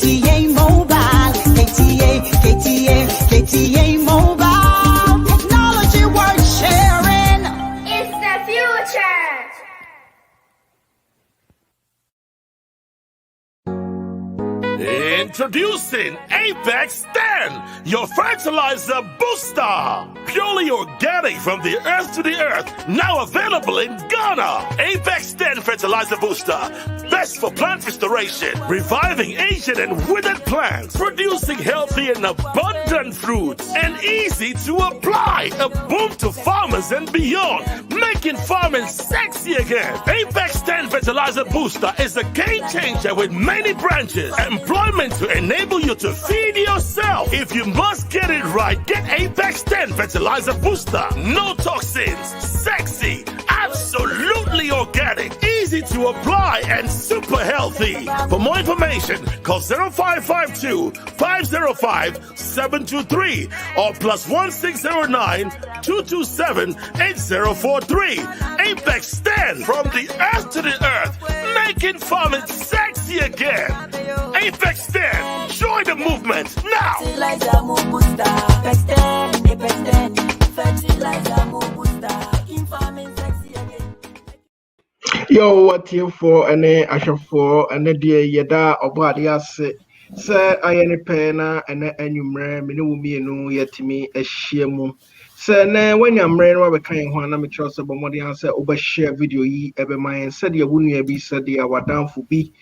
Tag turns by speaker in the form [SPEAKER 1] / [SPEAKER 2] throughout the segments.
[SPEAKER 1] KTA Mobile, KTA Mobile, technology worth sharing.
[SPEAKER 2] It's the future.
[SPEAKER 3] Introducing Apex 10, your fertilizer booster. Purely organic from the earth to the earth. Now available in Ghana. Apex 10 fertilizer booster. Best for plant restoration, reviving ancient and withered plants, producing healthy and abundant fruits, and easy to apply. A boom to farmers and beyond, making farming sexy again. Apex 10 fertilizer booster is a game changer with many branches. Employment to enable you to feed yourself. If you must get it right, get Apex 10 fertilizer booster. No toxins, sexy, absolutely organic, easy to apply, and super healthy. For more information, call 0552 505 723 or plus 1609 227 8043. Apex 10, from the earth to the earth, making farming sexy again. Apex 10, join the movement now.
[SPEAKER 4] Fertilizer move booster. Apex 10, Apex 10. Fertilizer move booster. In farming sexy again.
[SPEAKER 5] Yo, what you for any asha for any dear yada obadias say I any pena and enumere minumi no yetimi a shiemu. Say na when you're rain over kind one I'm trust about more answer over share video ye ever mind said you wouldn't be said the our down for be.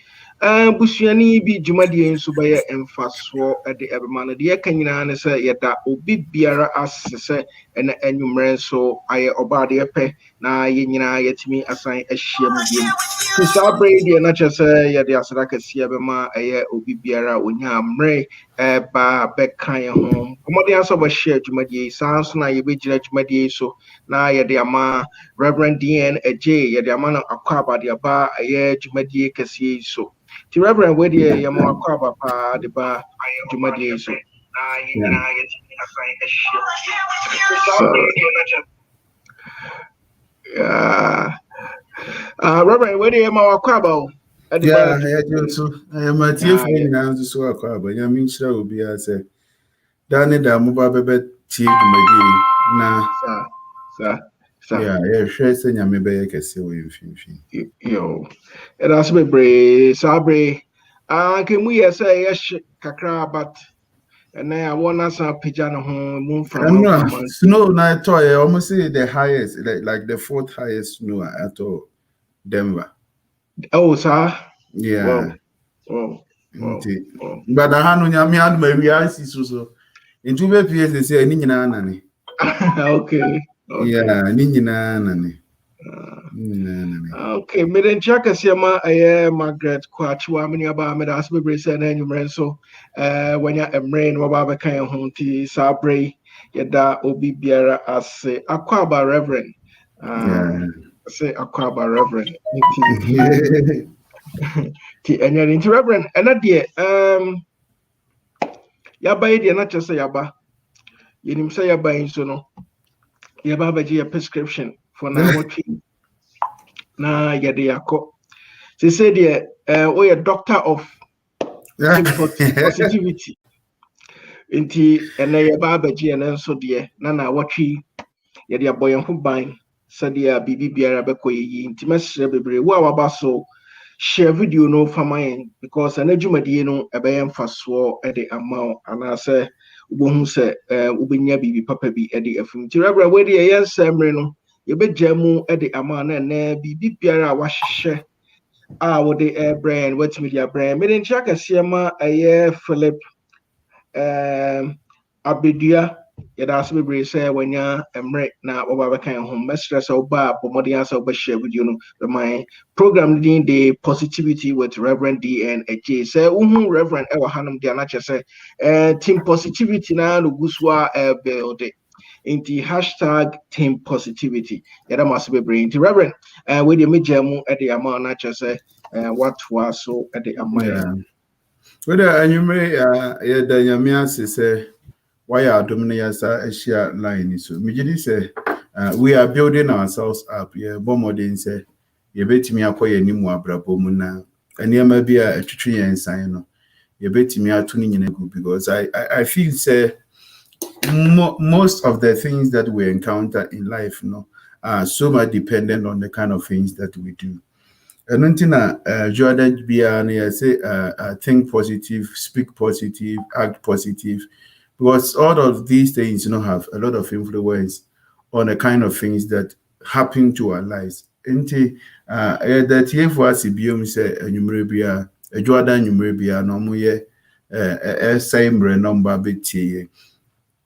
[SPEAKER 5] Busiani bi jumadi nso baye emfaso de ebema de yakanyina ne se yeda obi biara asese ene enwumre so aye obade pe na yenyina yetimi asan ahia mu biem so sabre de na chese yede asada kase ebema aye obi biara onya amre ba bekan ho komode aso ba share jumadi sanso na ye begira jumadi so na yede ama Rev.D and Adjei yede ama na akwaba de ba aye jumadi kase so the Reverend Weddy Yamo Papa the bar Jumadi so. Reverend Weddy Yamo Quabo.
[SPEAKER 6] Yeah, I do so. I am a tear for now to swear crab, but I mean, sure will be as a Danny Damuba Bebet tea to my na,
[SPEAKER 5] sir.
[SPEAKER 6] Yeah, sure, say, I may be a castle.
[SPEAKER 5] Yo, and that's me, Bray, Sabre. Can we say yes, Kakra, but and now I want us a pigeon home moon from
[SPEAKER 6] snow night toy. I almost say the highest, like the fourth highest snow at all, Denver.
[SPEAKER 5] Oh, sir.
[SPEAKER 6] Yeah.
[SPEAKER 5] Oh.
[SPEAKER 6] But I had on your my reality so. In 2 years, they say, Nina Nani.
[SPEAKER 5] Okay.
[SPEAKER 6] Yeah, Nina Nani.
[SPEAKER 5] Okay, Midden Chakasiama, Margaret Quachua, many about me, as we said, and you so when you're a rain, Wababa Kayan Honti, Sabre, Yada, Obi Biara, as say, Aquaba Reverend. Say Aquaba Reverend. And you're into Reverend, and that dear, Yaba, not just say Yaba. You didn't say Yaba in Sono. Yaba, a prescription for now. Na yede yako. They said we a doctor of positivity. Inti ene yaba Adjei ene so de na watchi yede aboyen ho ban said ya bibi biara beko yi inti mesre bebre wo awaba so share video no famayen because an adwumadi no ebeye mfaso e amount ana say ubohu se ubenya bibi papa bi e de afum ti rebra we de yen semre no Yebejemu at the amount and be biara washe. Would the brand, what's media brand? Midden Chaka Siama, a year Philip Abidia, Yadas Bibri say when ya am right now over kind home, mistress or bar, but more the answer over share with you know my program the positivity with Rev.D and Adjei. Say, Reverend Ewa Hanum Dianacha say, team positivity now, Guswa build it. Into hashtag team positivity. That must be bring to Reverend. With the midjamu at the amount, not just what was so at the amount.
[SPEAKER 6] Whether and you may, the Yamias say, why are dominators a share line? So, Mijidi say, we are building ourselves up. Yeah, Bomodin say, you bet me acquire any more brabomuna, and you may be a tree and sign. you bet me out tuning in a group because I feel say most of the things that we encounter in life, are so much dependent on the kind of things that we do. And until Jordan Biani, I say, think positive, speak positive, act positive, because all of these things, have a lot of influence on the kind of things that happen to our lives. Until that here for us, Biom say, numerabia, a Jordan numerabia, no more, same number bit here.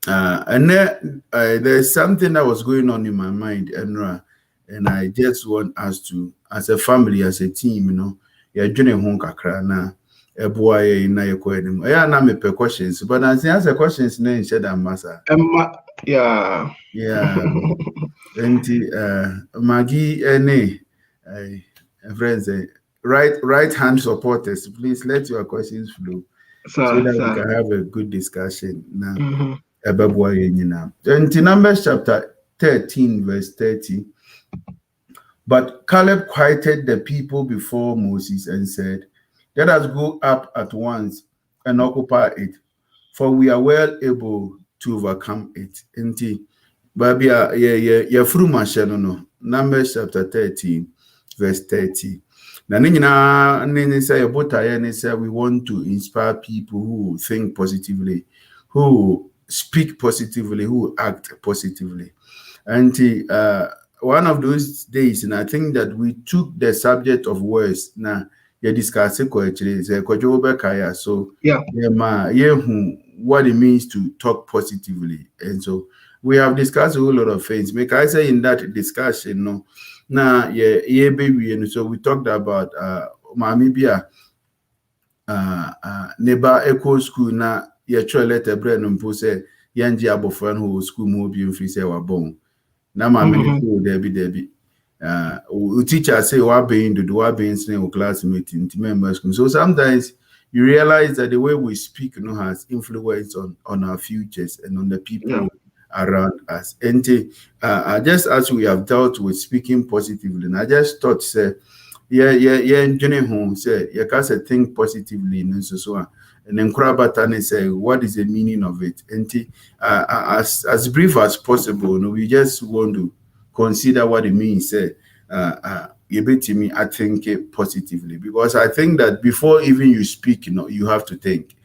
[SPEAKER 6] And then there's something that was going on in my mind, and I just want us to, as a family, as a team, you're doing home kakra na a boy na your question. Yeah, na me questions, but as the answer questions, then said that massa.
[SPEAKER 5] Yeah.
[SPEAKER 6] And Maggie, friends, right hand supporters, please let your questions flow so that we can have a good discussion now. And in Numbers chapter 13, verse 30. But Caleb quieted the people before Moses and said, let us go up at once and occupy it, for we are well able to overcome it. Baby, no. Numbers chapter 13, verse 30. We want to inspire people who think positively, who speak positively, who act positively. And one of those days, and I think that we took the subject of words. Now, you discuss it actually. So, what it means to talk positively. And so we have discussed a whole lot of things. Make I say in that discussion, baby, and so we talked about Mamibia neighbor echo school na letter bread and pose yanji abofran who school more be free say wa bon. Na mama Debbie. Teacher say what being in classmate in members. So sometimes you realize that the way we speak has influence on our futures and on the people around us. And just as we have dealt with speaking positively, and I just thought say home say you can say think positively and then Krabatane say what is the meaning of it. And as brief as possible, we just want to consider what it means. Say I think it positively, because I think that before even you speak, you have to think.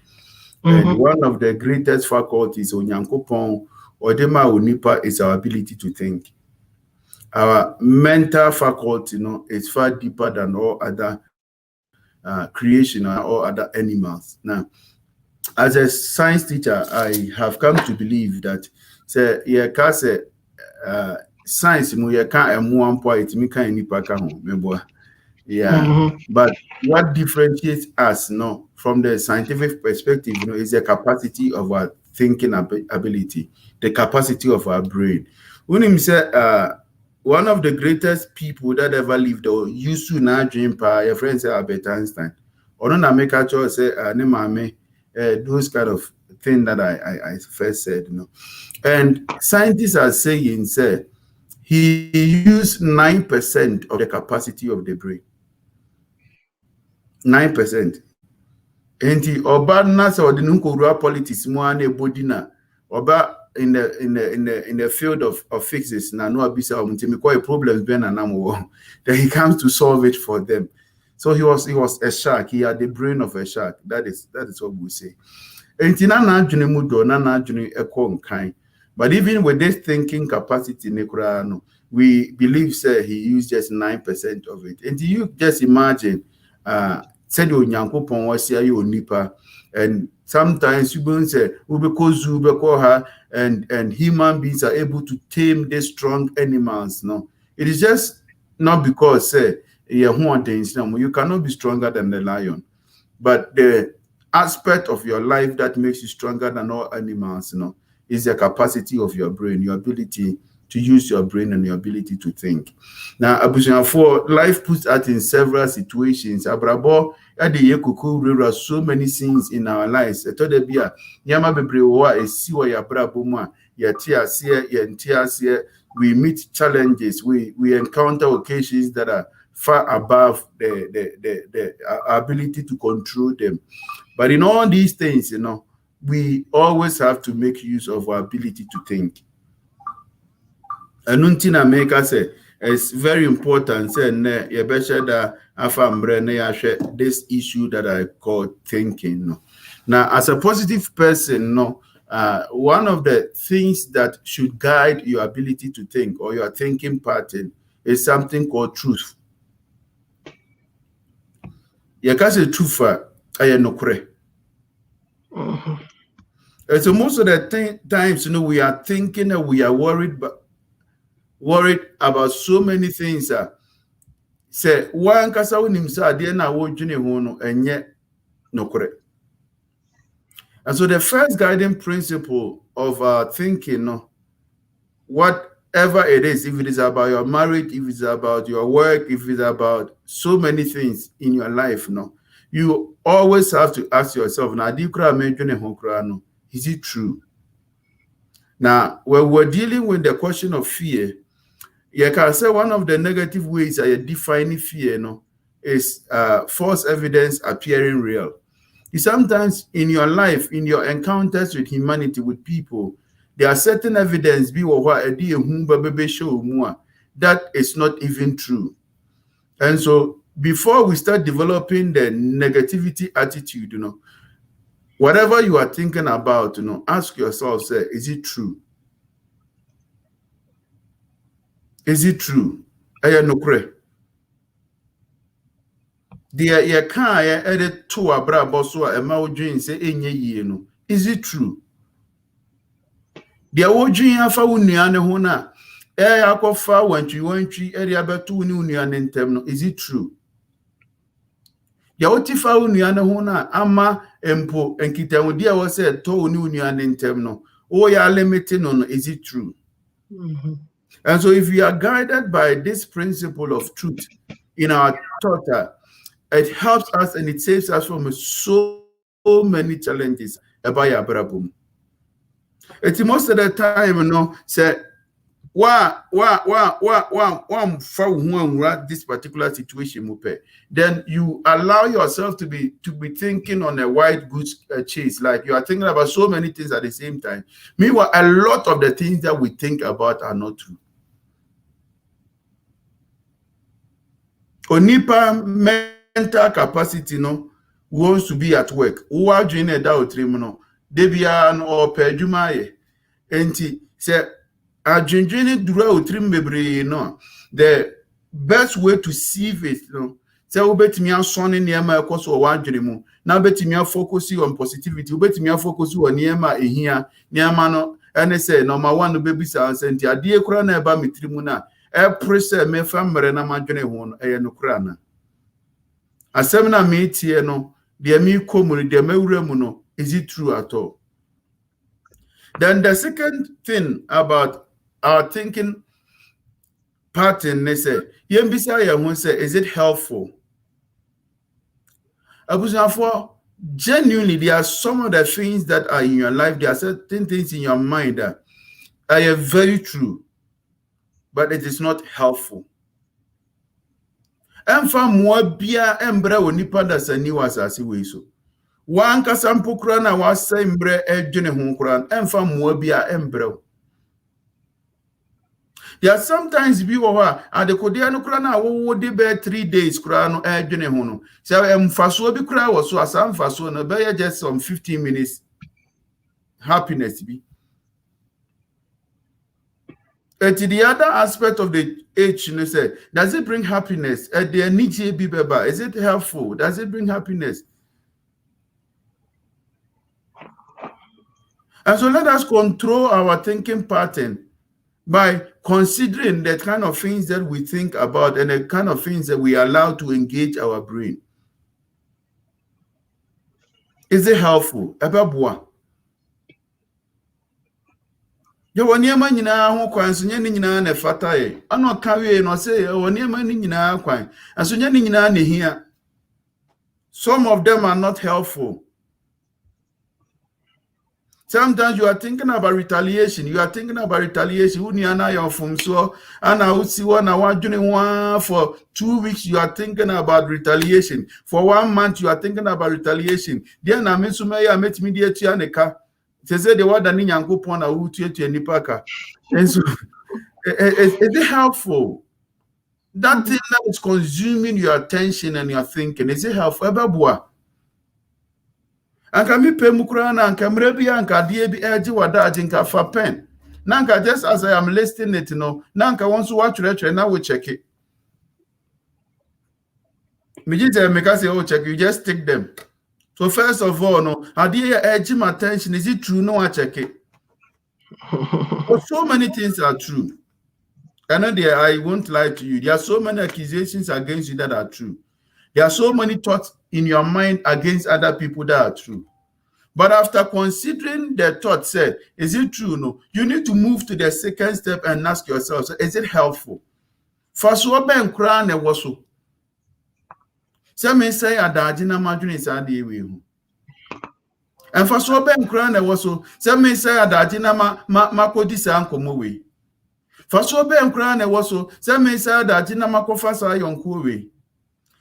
[SPEAKER 6] And one of the greatest faculties on Yankopon or Dema Unipa is our ability to think. Our mental faculty, is far deeper than all other creation or all other animals. Now, as a science teacher, I have come to believe that science but what differentiates us from the scientific perspective is the capacity of our thinking ability, the capacity of our brain. When him say one of the greatest people that ever lived or used to not dream your friend say Albert Einstein or not make a choice say those kind of thing that I first said, and scientists are saying say he used 9% of the capacity of the brain. 9%. And he oba nasa or the nunkura politics more body na oba in the field of physics na no abisa quite problems ben and then he comes to solve it for them. So he was a shark. He had the brain of a shark. That is what we say. But even with this thinking capacity, we believe say he used just 9% of it. And you just imagine said and sometimes you will say and human beings are able to tame these strong animals. It is just not because you cannot be stronger than the lion, but the aspect of your life that makes you stronger than all animals is the capacity of your brain, your ability to use your brain and your ability to think. Now, for life puts us in several situations. Abrabo, there are so many things in our lives. We meet challenges. We encounter occasions that are far above the ability to control them. But in all these things, we always have to make use of our ability to think. And until America say it's very important. Say this issue that I call thinking. Now, as a positive person, one of the things that should guide your ability to think or your thinking pattern is something called truth. You can say truth, I am no correct. And so most of the times, we are thinking and we are worried about so many things. Say one kasa unimsa ade na wodwene ho no enye no correct. And so the first guiding principle of thinking, whatever it is, if it is about your marriage, if it's about your work, if it's about so many things in your life, you always have to ask yourself, is it true? Now, when we're dealing with the question of fear, you can say one of the negative ways I define fear is false evidence appearing real. Sometimes in your life, in your encounters with humanity, with people, there are certain evidence that is not even true. And so before we start developing the negativity attitude, whatever you are thinking about, ask yourself, say, is it true? Is it true? The car edit to a brabo so a maudrin say enye is it true? The awodrin afa unuane hona akofa wantwi area betu ni unuane ntem is it true? The otifa unuane hona ama empo enkitamu dia wo say to ni unuane ntem o ya limit no is it true? And so if we are guided by this principle of truth in our thought, it helps us and it saves us from so many challenges about your brabum. It's most of the time, say, this particular situation, then you allow yourself to be thinking on a wide goose chase, like you are thinking about so many things at the same time. Meanwhile, a lot of the things that we think about are not true. Onipa mental capacity wants to be at work. Uwa jine da otrim debia or pejumaye. Enti se ajinjini dura otrim bebre the best way to sieve it se ubetimi asone niema ekoso wadwene mu na betimi focus on positivity ubetimi focus on niema ehia niema no ene se number 1 no bebisa ansenti ade ekura na eba metrimu na pressure me famre na madwene ho no no kura na asem na me tie no de me komuni de mewura mu no is it true at all? Then the second thing about our thinking pattern, they say, is it helpful? Genuinely, there are some of the things that are in your life, there are certain things in your mind that are very true, but it is not helpful. Emfa mwabia embre onipa da sani wasasi weiso. Wanka sampukura na wasa embre ejune hunkura emfa mwabia embre. There are sometimes people at the Kodiano Krana would be 3 days krano ejune hunu. So emfaso bi kura was so asam faso no be just some 15 minutes happiness be. But the other aspect of the age, say, does it bring happiness? Is it helpful? Does it bring happiness? And so let us control our thinking pattern by considering the kind of things that we think about and the kind of things that we allow to engage our brain. Is it helpful? Yo waniema nyina ho kwan so nyane nyina na fata ye ana kawe no say waniema ni nyina kwan aso nyane nyina na hia. Some of them are not helpful. Sometimes you are thinking about retaliation. You are thinking about retaliation. For 2 weeks, you are thinking about retaliation. For 1 month, you are thinking about retaliation. Then I met me dear Tianeka. They say the word and so is it helpful? That thing that is consuming your attention and your thinking, is it helpful? Anka mi pe mukura na anka mrebi anka die bi eji wada jinka fa pen. Nanka just as I am listing it, nanka once watch na we check it. Me just make us say, oh, check, you just take them. So first of all, no, adie eji my attention, is it true? No, I check it. But so many things are true. And I won't lie to you. There are so many accusations against you that are true. There are so many thoughts in your mind against other people that are true. But after considering the thought, said, is it true? No. You need to move to the second step and ask yourself, so is it helpful? First, what ben crown and was so. Some say Adjei na madwene is ade we hu. And first, what ben crown and was so. Some say Adjei na makodi sa ankomo we. First, what ben crown and was so. Some say Adjei na makofa sa yonko we.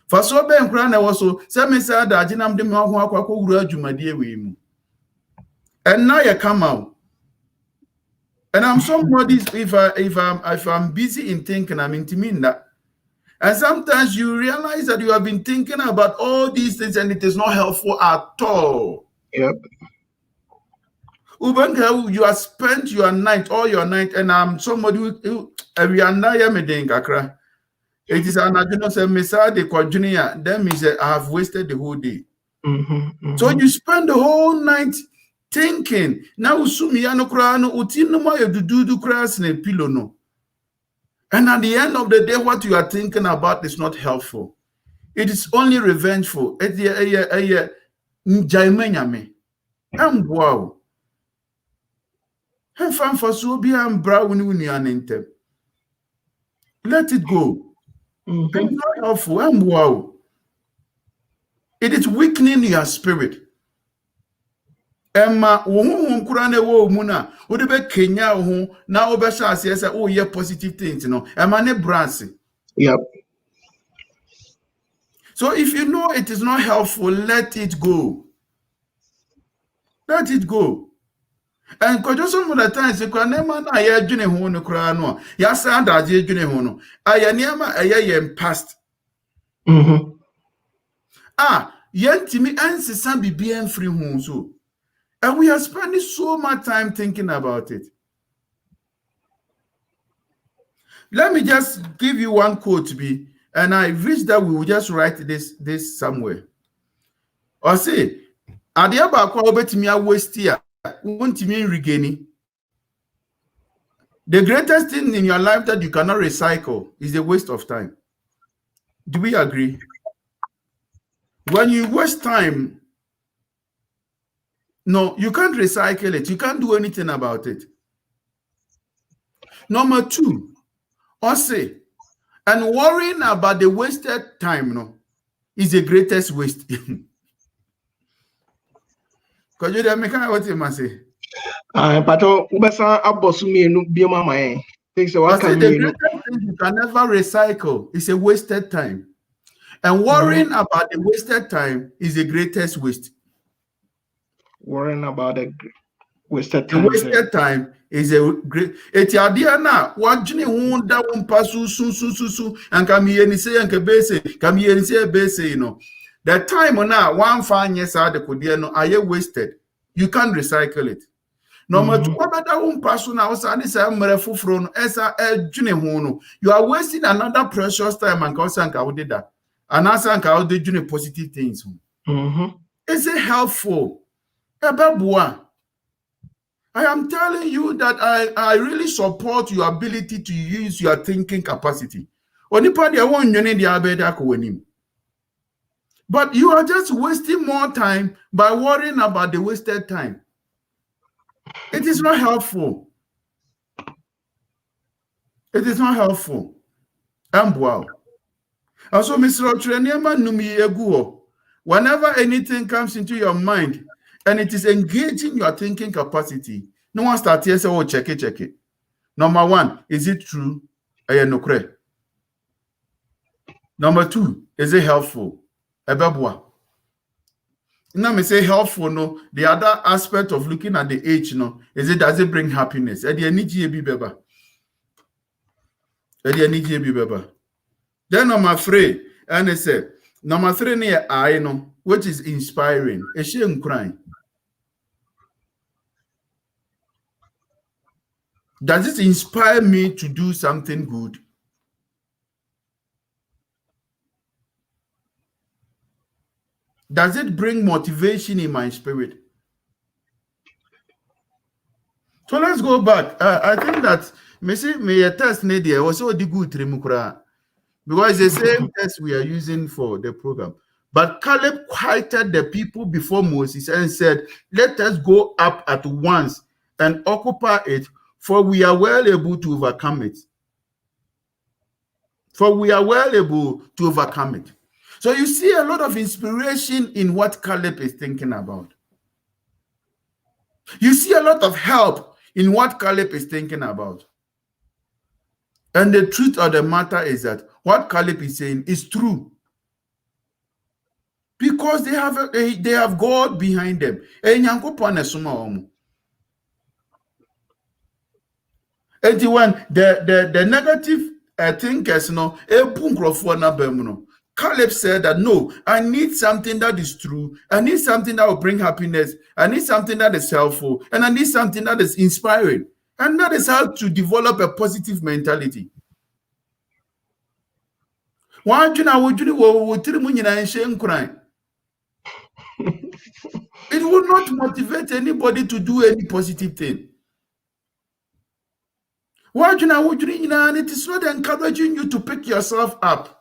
[SPEAKER 6] First, what ben crown and was so. Some say Adjei na mde ma ho akwakwo wuru adwumadie we mu. And now you come out. And I'm somebody, if I'm busy in thinking, I'm intimate that. And sometimes you realize that you have been thinking about all these things and it is not helpful at all.
[SPEAKER 5] Yep.
[SPEAKER 6] You have spent all your night, and I'm somebody who it is an adjunct say Messiah de Quadrinia, then means that I have wasted the whole day. So you spend the whole night thinking. Now usumiyano krano utinuma yedudu kras ne pillow no. And at the end of the day, what you are thinking about is not helpful. It is only revengeful. Wow. Let it go. It's not helpful. Wow. It is weakening your spirit. Emma, kurane wo muna, udebe Kenya na obesha asese oh yeah positive things, Emma ne bransi.
[SPEAKER 5] Yep.
[SPEAKER 6] So if you know it is not helpful, let it go. Let it go. And because some of the times you can never na ya dwene ho no kura no. Ya sa Adjei dwene ho no. Aya niama aya past. Yentimi ansesa bibia mfiri ho so. And we are spending so much time thinking about it. Let me just give you one quote, and I wish that we will just write this somewhere. Or say, Adiaba kwa obetimi waste here, wontimi regain. The greatest thing in your life that you cannot recycle is a waste of time. Do we agree? When you waste time, no, you can't recycle it. You can't do anything about it. Number two, say, and worrying about the wasted time, is the greatest waste. Because you don't make what you must say.
[SPEAKER 5] But ubesa abosumi no bioma mai. Things
[SPEAKER 6] the greatest thing you can never recycle is a wasted time. And worrying about the wasted time is the greatest waste.
[SPEAKER 5] Worrying about the wasted time. The
[SPEAKER 6] wasted time is a great. It's idea now. What Jimmy won't that one pass so and come here and say and come here and say base. The time now 1 5 years out the Kodiano are wasted. You can't recycle it. No matter what that one pass now, you are wasting another precious time and Kosanka did that. And Asanka did you positive things. Is it helpful? I am telling you that I really support your ability to use your thinking capacity. But you are just wasting more time by worrying about the wasted time. It is not helpful. It is not helpful. Wow. And so, Mr. Otreniema Numi Eguo, whenever anything comes into your mind, and it is engaging your thinking capacity. No one starts here say, oh, check it. Number one, is it true? Number two, is it helpful? Now me say helpful, no. The other aspect of looking at the age, no, is it does it bring happiness? Then number three, and I say number three near I know, which is inspiring. A shame crying. Does it inspire me to do something good? Does it bring motivation in my spirit? So let's go back. I think that me a test Nadia was so good because it's the same test we are using for the program. But Caleb quieted the people before Moses and said, let us go up at once and occupy it, for we are well able to overcome it. So you see a lot of inspiration in what Caleb is thinking about. You see a lot of help in what Caleb is thinking about. And the truth of the matter is that what Caleb is saying is true. Because they have God behind them. And when the negative thinkers, Caleb said that no, I need something that is true. I need something that will bring happiness. I need something that is helpful. And I need something that is inspiring. And that is how to develop a positive mentality. It will not motivate anybody to do any positive thing. It is not encouraging you to pick yourself up.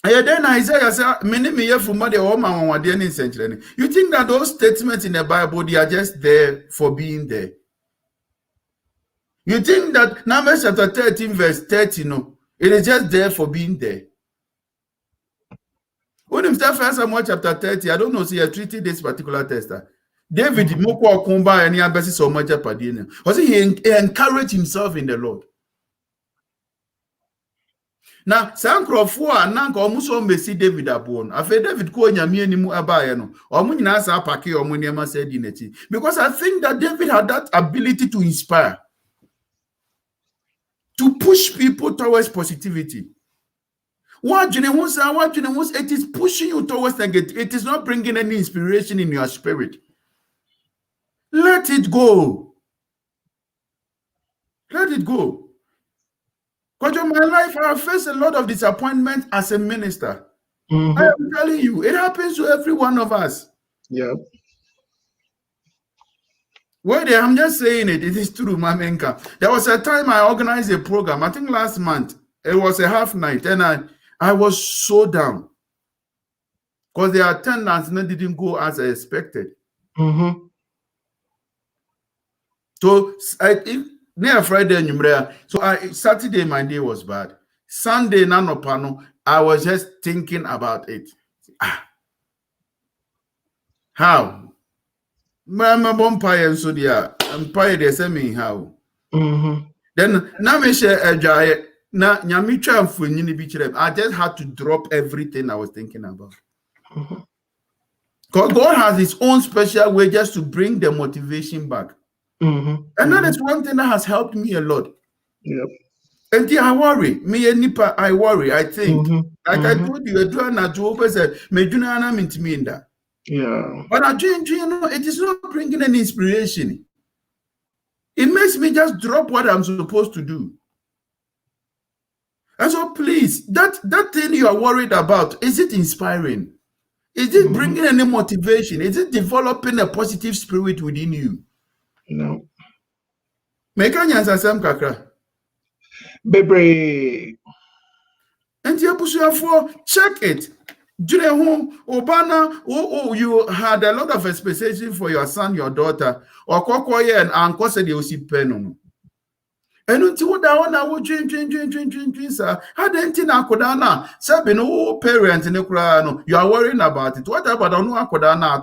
[SPEAKER 6] And then Isaiah said, you think that those statements in the Bible, they are just there for being there? You think that Numbers chapter 13 verse 30, no, it is just there for being there? When you start First Samuel chapter 30, I don't know, so you are treating this particular tester. David, he encouraged himself in the Lord. Now, Sankrofu nanka omuso mbesi David abon. Afe David ko nyame animu abaye no. Omu nyina sa pake omu niema said in it. Because I think that David had that ability to inspire, to push people towards positivity. It is pushing you towards negative. It is not bringing any inspiration in your spirit. Let it go. Let it go. Because in my life, I have faced a lot of disappointment as a minister. I am telling you, it happens to every one of us.
[SPEAKER 5] Yeah.
[SPEAKER 6] Well, I'm just saying it. It is true, Mamenka. There was a time I organized a program. I think last month. It was a half night, and I was so down because the attendance didn't go as I expected. So near Friday, so Saturday my day was bad. Sunday nanopano, I was just thinking about it. How? My bumpire and so dear, empire they send me how. Then now me share Adjei. Now nyamicha mfunyini bichirem. I just had to drop everything I was thinking about. Because God has his own special way just to bring the motivation back. And that is one thing that has helped me a lot.
[SPEAKER 5] Yep.
[SPEAKER 6] And I worry. Me and Nipa, I worry. I think. Like I told you, Adjei said, Meduna meant me in that.
[SPEAKER 5] Yeah.
[SPEAKER 6] But Adjei, you know, it is not bringing any inspiration. It makes me just drop what I'm supposed to do. And so please, that thing you are worried about, is it inspiring? Is it bringing any motivation? Is it developing a positive spirit within you?
[SPEAKER 5] No.
[SPEAKER 6] Make an answer, Sam Kakra.
[SPEAKER 5] Bebre.
[SPEAKER 6] And you check it. Obana, you had a lot of expectation for your son, your daughter, or Kokoye and Uncle said you see pen. And until that one, I would drink, sir. I didn't think I could na. Sabi no parent in the you are worrying about it. What about I know I could na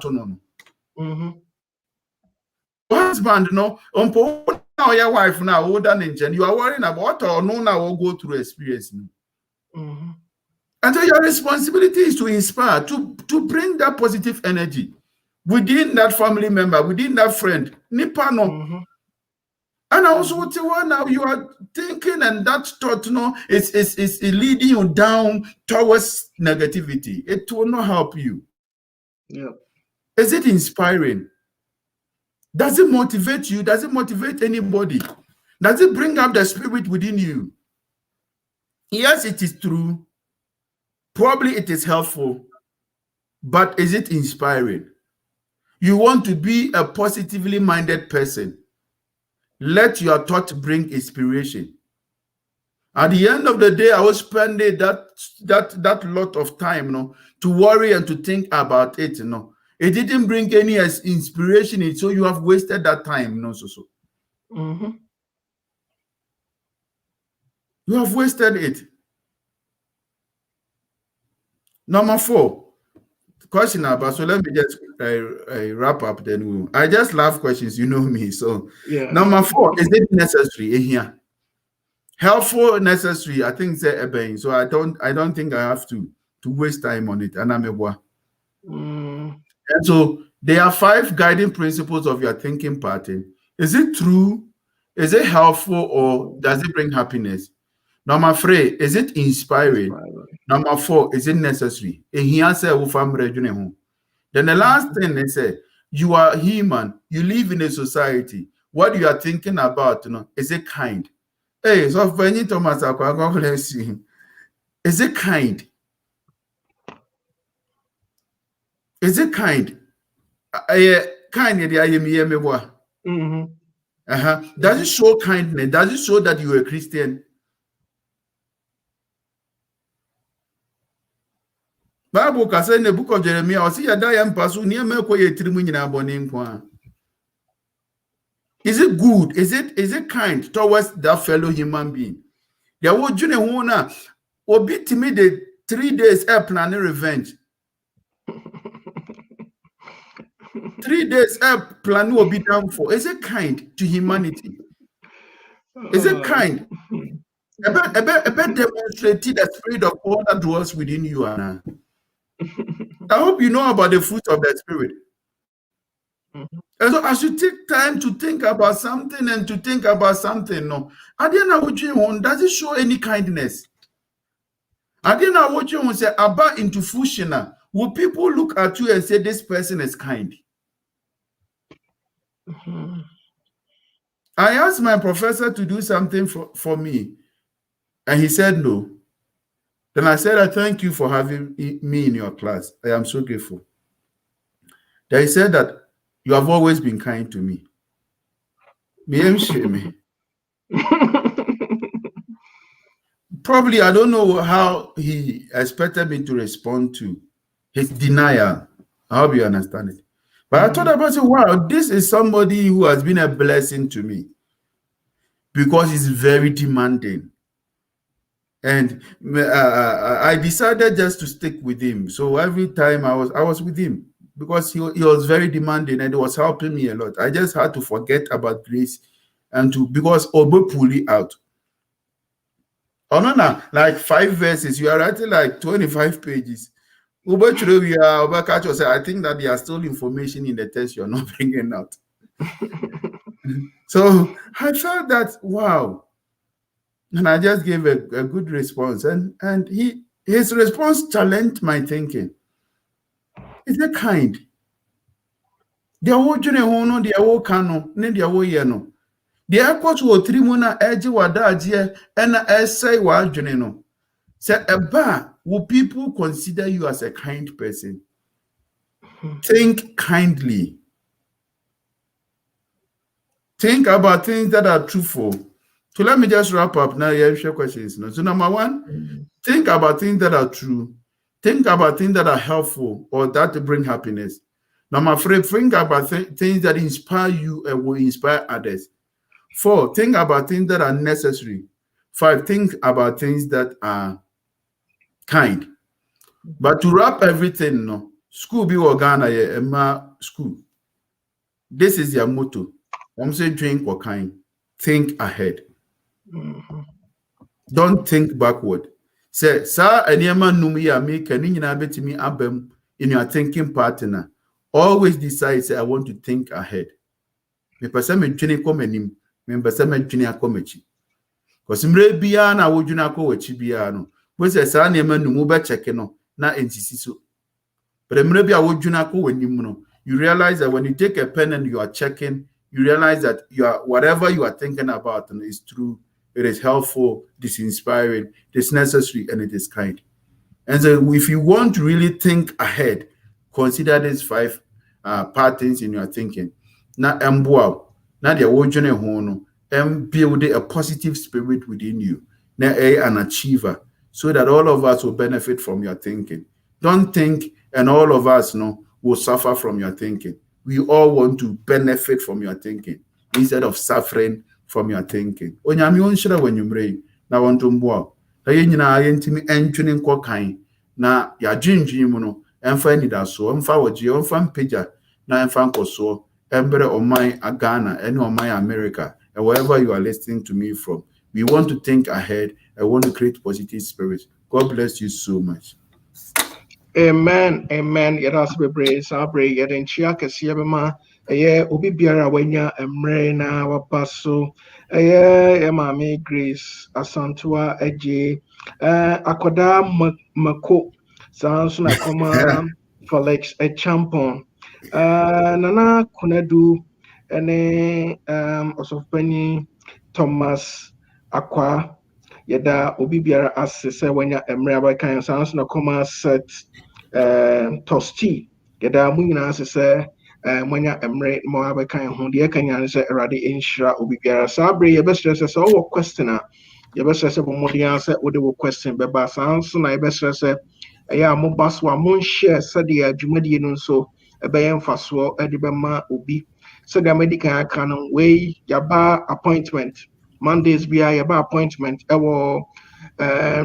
[SPEAKER 6] husband, no, now your wife now older than you are worrying about or no now will go through experience. And so your responsibility is to inspire, to bring that positive energy within that family member, within that friend. Nipa no. And also, now you are thinking, and that thought, no, is leading you down towards negativity. It will not help you.
[SPEAKER 5] Yeah.
[SPEAKER 6] Is it inspiring? Does it motivate you? Does it motivate anybody? Does it bring up the spirit within you? Yes, it is true. Probably it is helpful. But is it inspiring? You want to be a positively minded person. Let your thought bring inspiration. At the end of the day, I will spend that lot of time, to worry and to think about it, It didn't bring any inspiration, so you have wasted that time, You have wasted it. Number 4, question about. So let me just wrap up. Then I just love questions. You know me. So
[SPEAKER 5] yeah.
[SPEAKER 6] Number 4, is it necessary here? Helpful, necessary. I think it's a so I don't think I have to waste time on it. And I'm a And so there are 5 guiding principles of your thinking pattern. Is it true? Is it helpful, or does it bring happiness? Number 3, is it inspiring? Number 4, is it necessary? Then the last thing they say, you are human, you live in a society. What you are thinking about, is it kind? Hey, so when Thomas, God bless you. Is it kind? Is it kind? Kind, Does it show kindness? Does it show that you are a Christian? Bible can say in the book of Jeremiah, I see a dying person near Is it good? Is it kind towards that fellow human being? There was Junior Hona or beat me the 3 days planning revenge. 3 days plan will be done for. Is it kind to humanity? Is it kind? I bet demonstrated the spirit of God that dwells within you, Anna. I hope you know about the fruit of the spirit. And so as you take time to think about something no. At the end of what you want, does it show any kindness? At the end of what you want, say about into fushina. Will people look at you and say this person is kind? I asked my professor to do something for me, and he said no. Then I said, I thank you for having me in your class. I am so grateful. Then he said that you have always been kind to me. Probably I don't know how he expected me to respond to his denial. I hope you understand it. But I thought about it, wow, this is somebody who has been a blessing to me because he's very demanding. And I decided just to stick with him. So every time I was with him because he was very demanding and it was helping me a lot. I just had to forget about grace and because Obo pulled it out. Oh no, like 5 verses. You are writing like 25 pages. I think that there are still information in the text you're not bringing out. So I felt that, wow. And I just gave a good response. And his response challenged my thinking. Is it kind? They are watching a hono, they are walking, they are walking. The airport will 3 mona edge Adjei and I say, well, Juneno. Say, will people consider you as a kind person? Think kindly. Think about things that are truthful. So let me just wrap up now. You have questions. So number 1, think about things that are true. Think about things that are helpful or that bring happiness. Number 3, think about things that inspire you and will inspire others. 4, think about things that are necessary. 5, think about things that are kind. But to wrap everything, no, school be Ghana, school. This is their motto. I'm saying drink or kind. Think ahead. Don't think backward. Say, sir, and yaman numia make an me abem in your thinking partner. Always decide, say, I want to think ahead. Me person me twene komanim, me person me twene akomachi. Because mre bia na wodwuna ko wachi bia no. Bo say sir na yaman numu be check no na entisi so. But mre bia wodwuna ko wanim no. You realize that when you take a pen and you are checking, you realize that whatever you are thinking about is true, it is helpful, it is inspiring, it is necessary, and it is kind. And so if you want to really think ahead, consider these 5 patterns in your thinking. Now, build a positive spirit within you. Now, an achiever, so that all of us will benefit from your thinking. Don't think, and all of us will suffer from your thinking. We all want to benefit from your thinking instead of suffering from your thinking. Onyami onshira when you mray na want to mboa. Na yenyina yentimi entwene nkokan na ya dwindwin mu no emfa nida so emfa woje emfa mpeja na emfa nkoso embre oman Ghana any oman America and wherever you are listening to me from. We want to think ahead. I want to create positive spirits. God bless you so much.
[SPEAKER 5] Amen. Yedas bebre sabre yeden chia kese bema obi biara wanya emre na wapaso Mami Grace Asantua Adjei akoda mako sanso na koma Felix Champon Nana Kunadu ene osofpani Thomas Akwa yeda obi biara asese wanya emre abakan sanso na koma set tosti yeda mu nyina asese mwanya emre mo abakan ho de kanya se erade inshira obi biara sabre ye best stress so wo question ye best stress bo mo dia se wo de wo question be ba sanso na ye best stress ya mo baso a mo share se de adwumadi no so ebe ye mfaso ede be ma obi so the medical aka no we yaba appointment Mondays bia yaba appointment ewo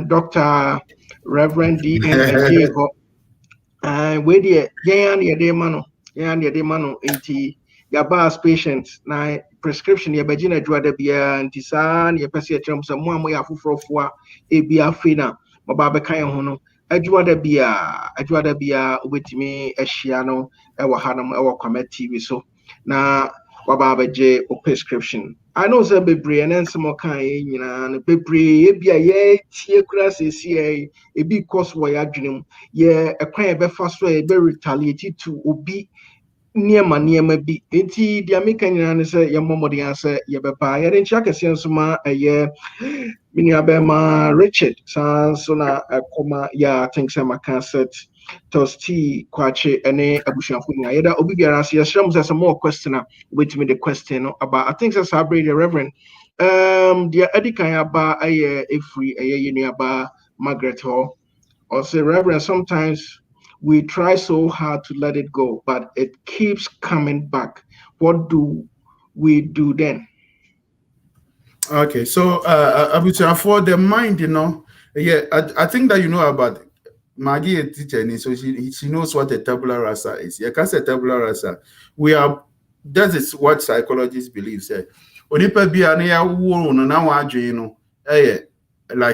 [SPEAKER 5] Dr. Rev.D and Adjei ho we de yan de mano enti yaba as patients na prescription ya bagina adwada bia nti saa na yepese atram so mo ya fofrofo a ebia fe na baba be kan ho no adwada bia obetimi ahia no ewo hanam ewo Kwamet TV so na baba beje o prescription I know say bebre and some kan nyina na bebre ebia ye tie kura sesi ebi course wo ya dwenem ye ekwan e be fa so e be retaliate to obi niema bi enti dia meka nyina ne se ye momodi anse ye beba ye den chia kese nso ma eye minia be ma Richard so na akoma ya think say maka set tosti kwache ene abushafo nya yeda obi biara se yesram say some more question wait me the question about I think say sabre the reverend dia edikan aba aye efri aye yenu aba Margaret Hall or say reverend sometimes we try so hard to let it go, but it keeps coming back. What do we do then?
[SPEAKER 6] Okay, so for the mind, I think that you know about Maggie, a teacher, so she knows what a tabula rasa is. Yeah, because a tabula rasa, that is what psychologists believe. Say, like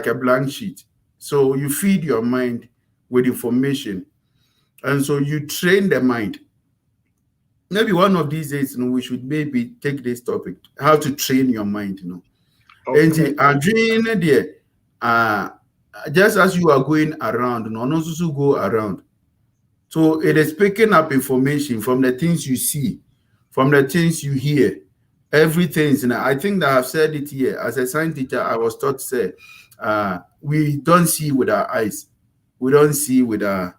[SPEAKER 6] a blank sheet. So you feed your mind with information. And so you train the mind. Maybe one of these days, we should maybe take this topic, how to train your mind, Okay. And training there, just as you are going around, also go around. So it is picking up information from the things you see, from the things you hear, everything. I think that I've said it here. As a science teacher, I was taught to say, we don't see with our eyes. We don't see with our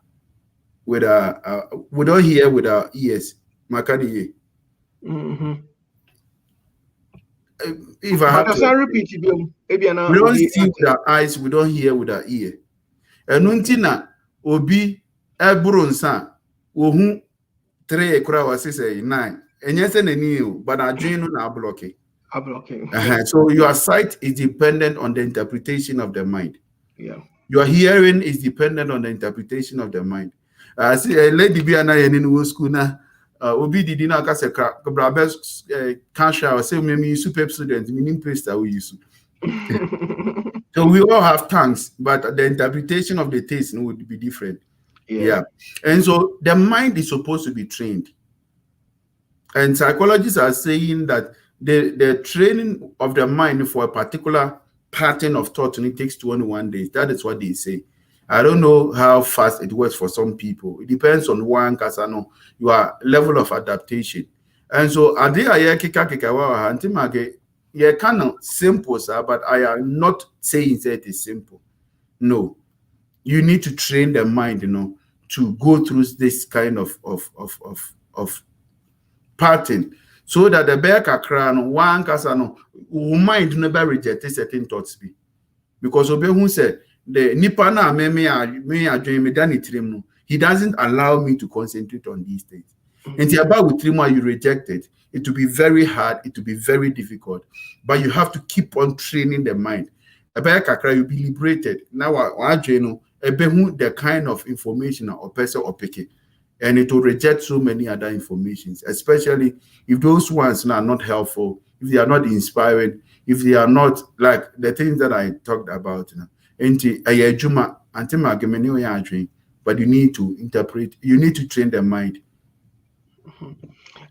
[SPEAKER 6] we don't hear with our ears. Makani. If I have to repeat it, we don't see with our eyes, we don't hear with our ear. And untina obi ebrunsa ohun 3 ekura was say 9. And yes, and but our dream na blocky.
[SPEAKER 5] Okay.
[SPEAKER 6] So your sight is dependent on the interpretation of the mind.
[SPEAKER 5] Yeah.
[SPEAKER 6] Your hearing is dependent on the interpretation of the mind. See, a lady be an in school now. Obi did not cast a crack. Brabes cash or say, maybe super student, meaning place that we use. So we all have tongues, but the interpretation of the taste would be different. Yeah. And so the mind is supposed to be trained. And psychologists are saying that the training of the mind for a particular pattern of thought and it takes 21 days. That is what they say. I don't know how fast it works for some people. It depends on one kasano, your level of adaptation. And so yeah, kind of simple, sir, but I am not saying that it is simple. No. You need to train the mind, to go through this kind of pattern, so that the bear kakran one kasano mind never reject certain thoughts be, because obe who said the nipa na me adwene me dan itrim no, he doesn't allow me to concentrate on these things. And about with trim you reject it, it will be very hard, it will be very difficult, but you have to keep on training the mind. A bear kakra you be liberated now adwene no the kind of information or person or picking, and it will reject so many other informations, especially if those ones are not helpful, if they are not inspiring, if they are not like the things that I talked about. But you need to interpret, you need to train the mind.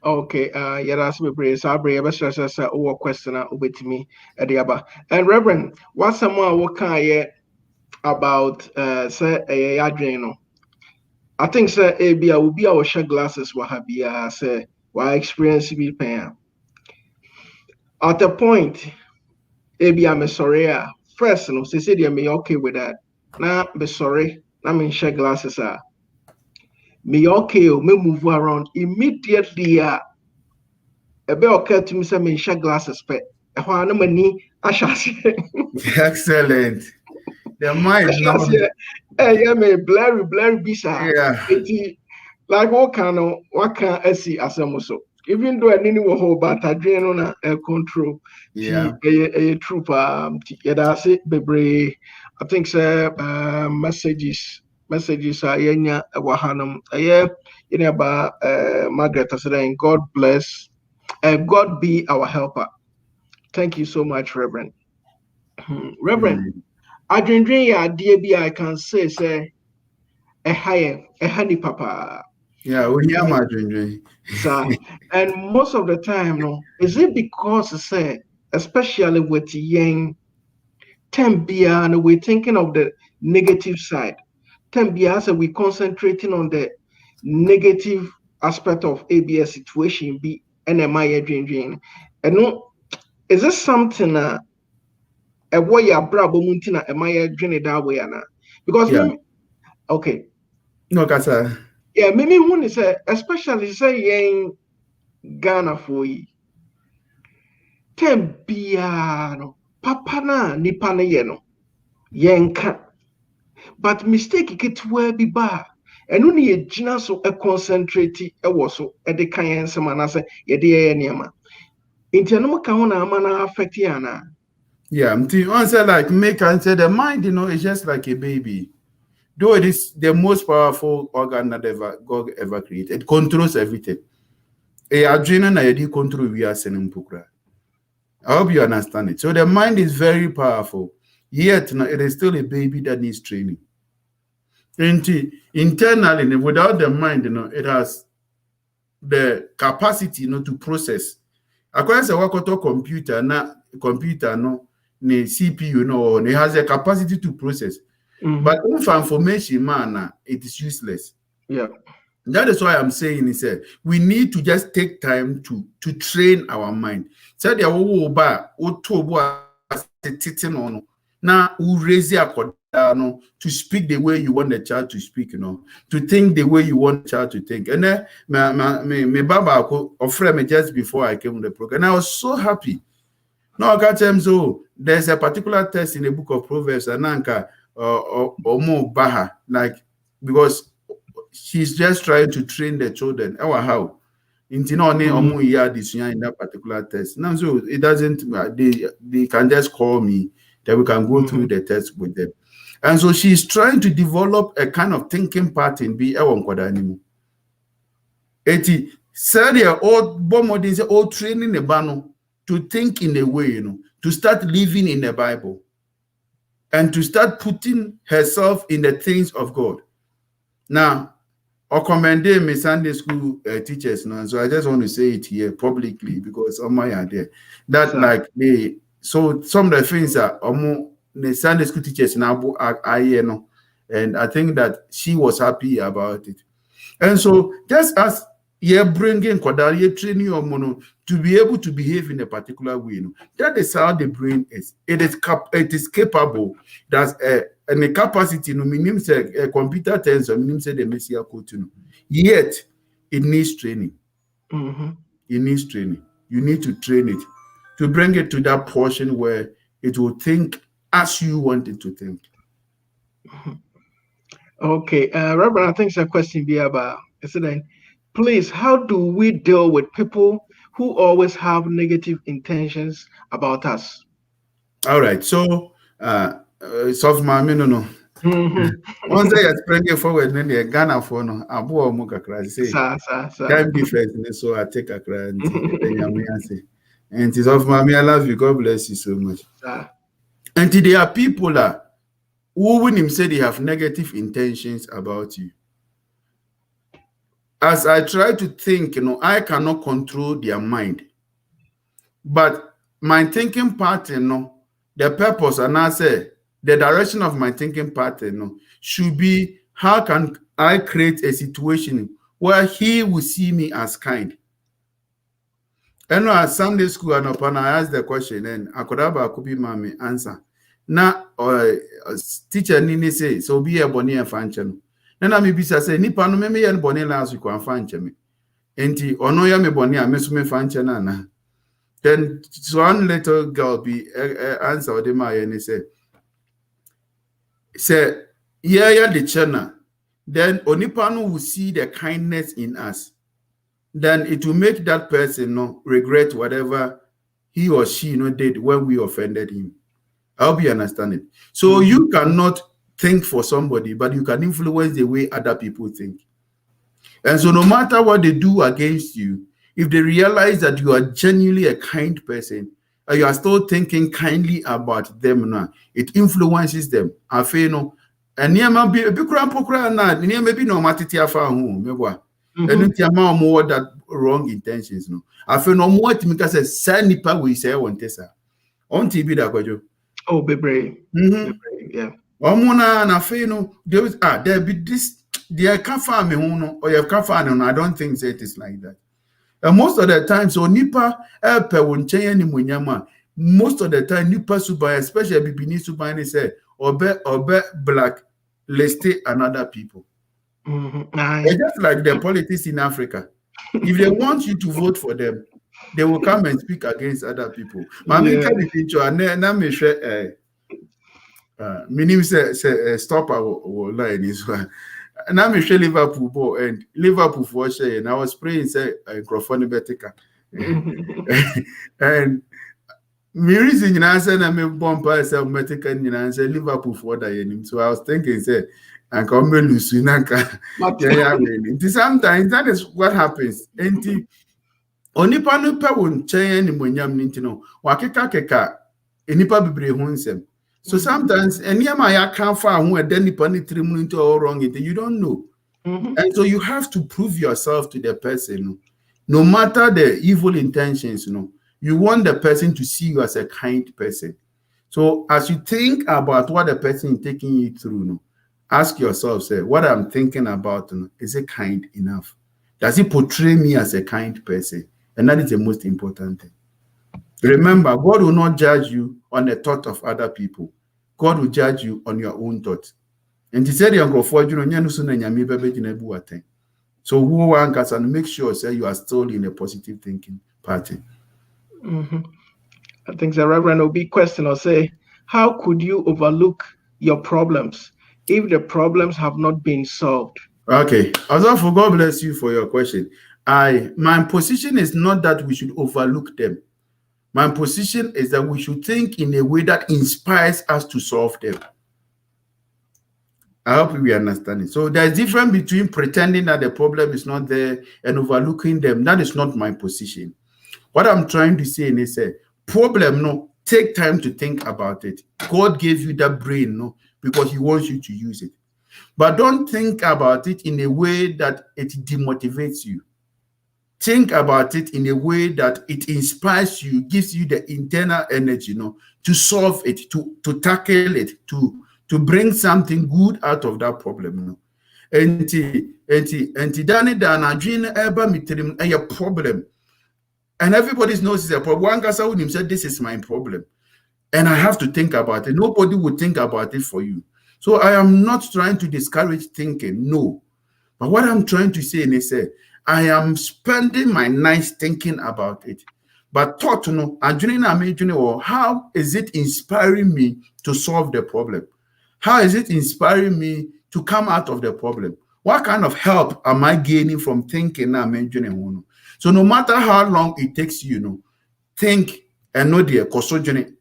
[SPEAKER 5] Okay, yeah, that's me, Bray. So, Bray, I say, oh, question over to me, Ediaba. And Reverend, what someone what can about say Adjei? I think say Abia will be our share glasses wahabia say why experience be pain. At the point, Abia me sorry first no say they me okay with that. Now be sorry, now me share glasses me okay me move around immediately ebe okay to me say me share glasses pe ehwa na mani ashase.
[SPEAKER 6] Excellent. The mind
[SPEAKER 5] yeah, me blurry bisa.
[SPEAKER 6] yeah.
[SPEAKER 5] Like what can I see as a so even though I didn't know but I drain on a control.
[SPEAKER 6] Yeah.
[SPEAKER 5] A troop yeah, that's it, baby. I think sir messages are yenya wahanum yeah about Margaret saying God bless, God be our helper. Thank you so much, Reverend. Reverend, I drink ya dear be I can say a honey papa.
[SPEAKER 6] Yeah, we hear my dream.
[SPEAKER 5] Sir, and most of the time, no, is it because say, especially with young Tembia, and we're thinking of the negative side. Tembia, so we're concentrating on the negative aspect of ABS situation, be NMI dream. And no, is this something a way ya brabo muntina am I dream that way? Because
[SPEAKER 6] Yeah.
[SPEAKER 5] okay.
[SPEAKER 6] No, Kasa.
[SPEAKER 5] Yeah, maybe one is especially say in Ghana for you. Tembiano, papa na nipa na yeno. Yenka. But mistake it will be bad. And only a gina so a concentrate a was so at the kayan samana ye dear niama. Internoma kawana amana affect yana.
[SPEAKER 6] Yeah, I'm to answer like make and say the mind, is just like a baby. Though it is the most powerful organ that God ever created, it controls everything. Adrenaline na yedi control we are sending pukra. I hope you understand it. So the mind is very powerful, yet it is still a baby that needs training. Internally, without the mind, it has the capacity, to process. According to what computer, no, the CPU, it has a capacity to process. But for information, man, it is useless.
[SPEAKER 5] Yeah. That
[SPEAKER 6] is why I'm saying we need to just take time to train our mind. So now we raise to speak the way you want the child to speak, to think the way you want the child to think. And then my baba offered me just before I came on the program, and I was so happy. Now I got them. So there's a particular text in the book of Proverbs, Ananka or more Baha, like because she's just trying to train the children. Oh, how? in that particular test. Now, so it doesn't, they can just call me, that we can go through the test with them. And so she's trying to develop a kind of thinking pattern, be a one anymore. Eti said old bomodin say old training the bano to think in a way, to start living in the Bible and to start putting herself in the things of God. Now, I commend my Sunday school teachers now, so I just want to say it here publicly because my idea that so some of the things are the Sunday school teachers now are and I think that she was happy about it. And so just as you're bringing Kodari, you're training your mono to be able to behave in a particular way, that is how the brain is. It is capable. That's and the capacity, minimum say a computer tensor, minimum say the Messiah code, yet it needs training. It needs training. You need to train it to bring it to that portion where it will think as you want it to think.
[SPEAKER 5] Okay, Reverend, I think it's a question be about incident. Please, how do we deal with people who always have negative intentions about us?
[SPEAKER 6] All right, so soft mommy, no. Once I bring it forward, then the Ghana for no, Abu Muka say time difference, so I take a cry and it's of mommy, I love you, God bless you so much. And there are people who when him say they have negative intentions about you. As I try to think, I cannot control their mind. But my thinking pattern, the purpose, and I say, the direction of my thinking pattern should be, how can I create a situation where he will see me as kind? And at Sunday school, and upon I asked the question, and I could be mommy answer. Now, teacher Nini say, so be a bonnie and function. Then I may be say, Nipa no me and bonnie last week and function me. Enti ono ya me bonnie, I miss me function. Then one little girl be answer the my and he say, yeah, the channel. Then Onipano will see the kindness in us. Then it will make that person regret whatever he or she did when we offended him. I hope you understand it. So you cannot think for somebody, but you can influence the way other people think. And so no matter what they do against you, if they realize that you are genuinely a kind person, and you are still thinking kindly about them now, it influences them. I feel and near my be maybe no matiti afa hu and more that wrong intentions. I feel no more to make us a send nipa we say on tesa. On TV that kwajo.
[SPEAKER 5] Oh, be brave. Yeah.
[SPEAKER 6] Na feel there be this there can't find me or you can't find I don't think it is like that. And most of the time, so nipa ni munyama. Most of the time, nipa subai, especially bibini subai, say obe black list another people. It's just like the politics in Africa. If they want you to vote for them, they will come and speak against other people. Meaning say stop our line is one. And I'm sure Liverpool ball and Liverpool for share. And I was praying, say, microphone betica. And me reason answer and me bumper self medical and answer Liverpool for that. So I was thinking, say, and come Lusunanka. Sometimes that is what happens. And only panupa won't change when yam nintino. Wakeka keka, enipa bibre hunsem. So sometimes, and I can't find who then into all wrong, you don't know. And so you have to prove yourself to the person. No matter the evil intentions, you want the person to see you as a kind person. So as you think about what the person is taking you through, ask yourself, say, what I'm thinking about, is it kind enough? Does it portray me as a kind person? And that is the most important thing. Remember, God will not judge you on the thought of other people. God will judge you on your own thoughts. And he said, so who wants and make sure say you are still in a positive thinking pattern.
[SPEAKER 5] I think the Reverend will be question or say, how could you overlook your problems if the problems have not been solved?
[SPEAKER 6] Okay. Also, for God bless you for your question. my position is not that we should overlook them. My position is that we should think in a way that inspires us to solve them. I hope we understand it. So there's a difference between pretending that the problem is not there and overlooking them. That is not my position. What I'm trying to say is a problem, no, take time to think about it. God gave you that brain, no, because he wants you to use it. But don't think about it in a way that it demotivates you. Think about it in a way that it inspires you, gives you the internal energy, you know, to solve it, to tackle it, to bring something good out of that problem. You know. And a problem. And everybody knows it's a problem. One guy said, this is my problem. And I have to think about it. Nobody would think about it for you. So I am not trying to discourage thinking, no. But what I'm trying to say is, I am spending my nights thinking about it. But thought, you know, how is it inspiring me to solve the problem? How is it inspiring me to come out of the problem? What kind of help am I gaining from thinking? So no matter how long it takes you, know, think and know the cosogeny.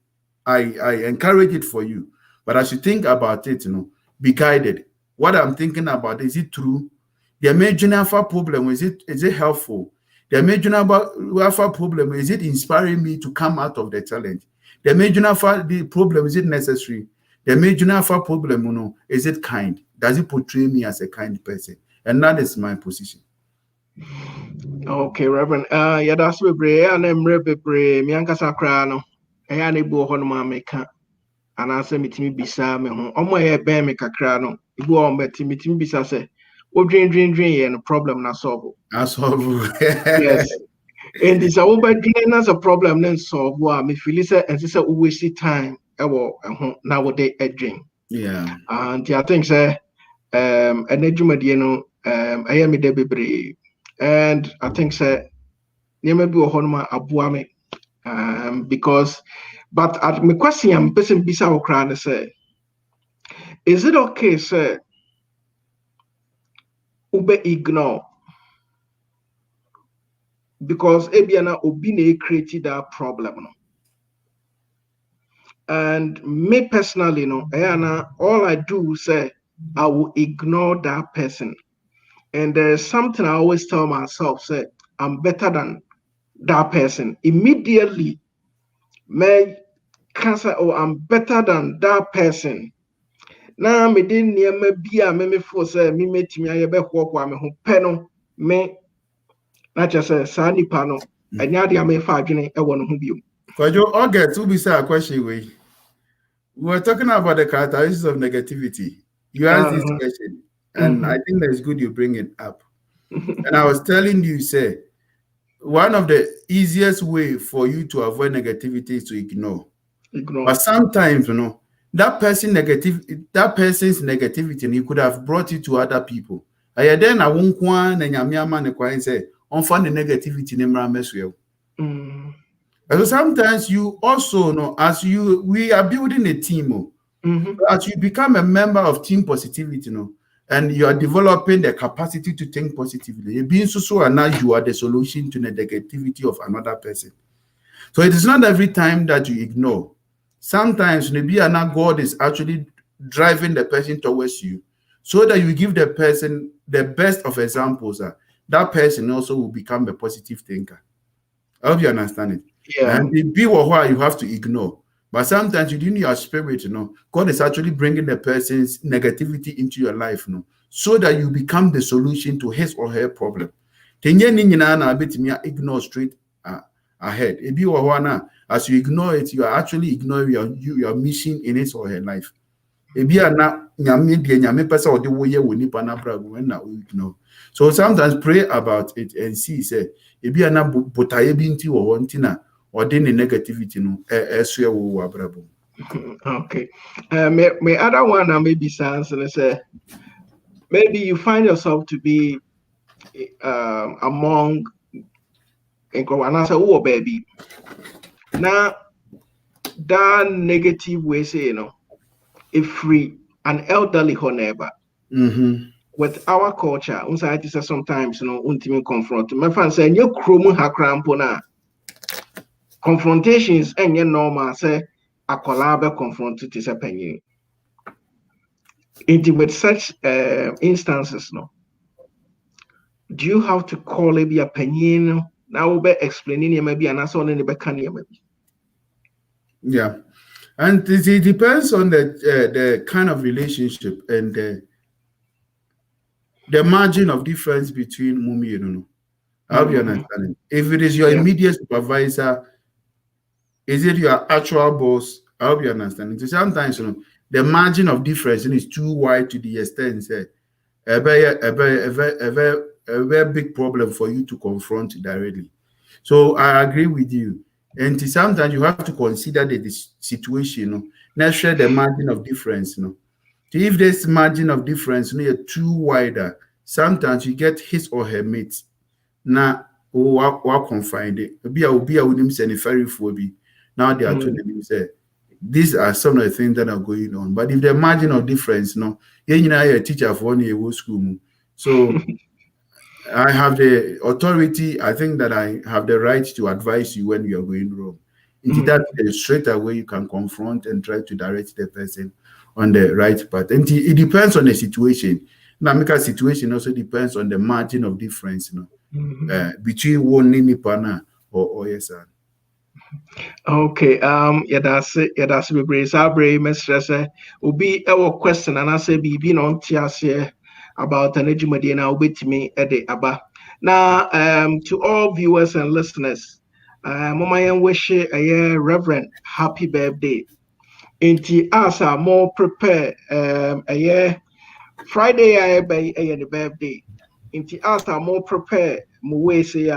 [SPEAKER 6] I encourage it for you. But as you think about it, you know, be guided. What I'm thinking about, is it true? The major alpha problem, is it helpful? The major alpha problem, is it inspiring me to come out of the challenge? The major alpha problem, is it necessary? The major alpha problem, you know, is it kind? Does it portray me as a kind person? And that is my position.
[SPEAKER 5] Okay, Reverend. Yeah, that's we pray. And I'm pray. Me anka sakra no. I ne bo ho no ma meka. And I say mitimi bisa me ho. Omo ye ben me kakra no. Ibu o mitimi bisa say. O dream ye no problem na solve. Yes. And this our dream as a problem then solve. Wa me feel say and say we waste time. Now what they dream.
[SPEAKER 6] Yeah.
[SPEAKER 5] And I think say and edwumade no I am me de bebre. And I think say maybe honma aboa me because but at my question I'm person bisa okra say, is it okay say ube ignore because ebiana obi na created that problem no? And me personally, no, all I do say I will ignore that person. And there's something I always tell myself, say, I'm better than that person. Immediately, may cancer, oh, I'm better than that person. Now, me didn't near me be a me for say, me met me, I be walk me home, penal, me, not just a sandy panel, and yadi I may find a one who you.
[SPEAKER 6] Because you all get to be a question. We were talking about the characteristics of negativity. You asked this question. And I think that's good you bring it up. And I was telling you, say, one of the easiest way for you to avoid negativity is to ignore. But sometimes, you know, that person's negativity, you could have brought it to other people. And then I won't want and say, on find the negativity in so sometimes you also know, we are building a team. As you become a member of team positivity, you know, and you are developing the capacity to think positively. Being so and now you are the solution to the negativity of another person. So it is not every time that you ignore. Sometimes maybe God is actually driving the person towards you so that you give the person the best of examples. That person also will become a positive thinker. I hope you understand it.
[SPEAKER 5] Yeah.
[SPEAKER 6] And the people who you have to ignore. But sometimes within your spirit, you know, God is actually bringing the person's negativity into your life, you know, so that you become the solution to his or her problem. Ignore straight ahead. As you ignore it, you are actually ignoring your mission in his or her life. So sometimes pray about it and see, say, or then the negativity, no,
[SPEAKER 5] okay. My other one, maybe sounds and say, maybe you find yourself to be among and I say, oh, baby. Now, that negative way, say, you know, if free an elderly neighbor, with our culture, unsa say sometimes untimi confront. My fan say your kromu hakrampo na confrontations enye normal say akola be confront to say panyin. With such instances, no, do you have to call it a panyin? Now be explaining maybe and also only be can maybe.
[SPEAKER 6] Yeah, and it depends on the kind of relationship and the margin of difference between Mumi and I hope you understand. If it is your immediate supervisor, is it your actual boss? I hope you understand. So sometimes the margin of difference is too wide to the extent a very big problem for you to confront directly. So I agree with you. And sometimes you have to consider the situation, not share the margin of difference. So if this margin of difference is too wider, sometimes you get his or her mate. Now, what confined it? Be a wouldn't send a ferry for be. Now they are telling them say these are some of the things that are going on. But if the margin of difference, you know, a teacher for 1 year school. So I have the authority. I think that I have the right to advise you when you are going wrong. Into that straight away you can confront and try to direct the person on the right path. And it depends on the situation. Now, make a situation also depends on the margin of difference, between one nipana or yes, sir.
[SPEAKER 5] Okay, that's be brave. Sabre, Mr. Ubi, our question, and I say, be no tiasie about an ejumadi and I'll bet me at the Abba. Now, to all viewers and listeners, Mama wish a Reverend happy birthday. Inti asa more prepare a year Friday I by a birthday. Inti asa more prepare more way say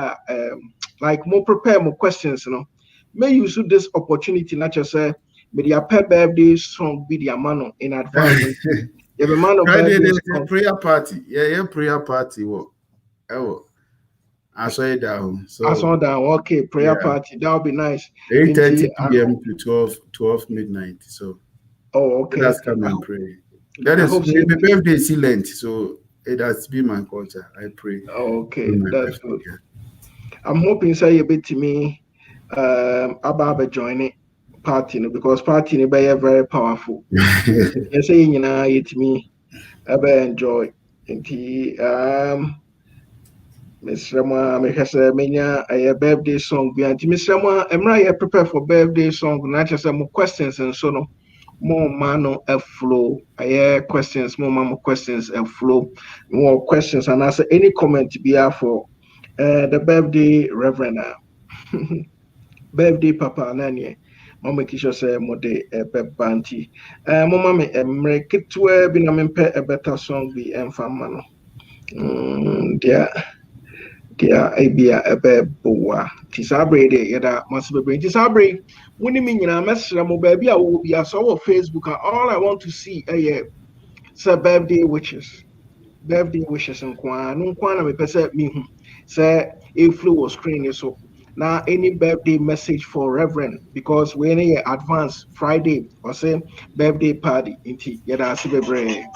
[SPEAKER 5] like more prepare more questions, May use this opportunity not just say but your pet birthday song be the man in advance. You have a man of
[SPEAKER 6] Friday
[SPEAKER 5] birthday
[SPEAKER 6] there's a
[SPEAKER 5] song.
[SPEAKER 6] prayer party. Yeah, prayer party. I saw it down. So
[SPEAKER 5] I saw that. Okay, prayer party. That would be nice.
[SPEAKER 6] 8:30 p.m. to 12 midnight. So
[SPEAKER 5] okay.
[SPEAKER 6] Let's come and pray. That is my birthday is Lent, so it has been my culture. I pray.
[SPEAKER 5] Okay, that's good. I'm hoping say you bit to me about joining party because party be very powerful. You say it me enjoy. Mr. Moa, I menya a birthday song behind Mr. Moa, I prepare for birthday song, not just some questions and so no more mano a flow. I hear questions, more mama questions and flow, more questions and answer any comment be for the birthday reverend. Birthday papa nani. Mama kisha say mode a bebanti. Mama me mrekitwe bina mempe a better song be enfamano. Dear. Dia ebia ebe boa tisabre de yada masibebre tisabre woni me nyina mesra mo ba bia wo bia so wo Facebook all I want to see say birthday wishes nkwa no nkwa na me pese me hu say e flow was screen so now any birthday message for reverend because we any advance Friday or say birthday party inti yada sibebre.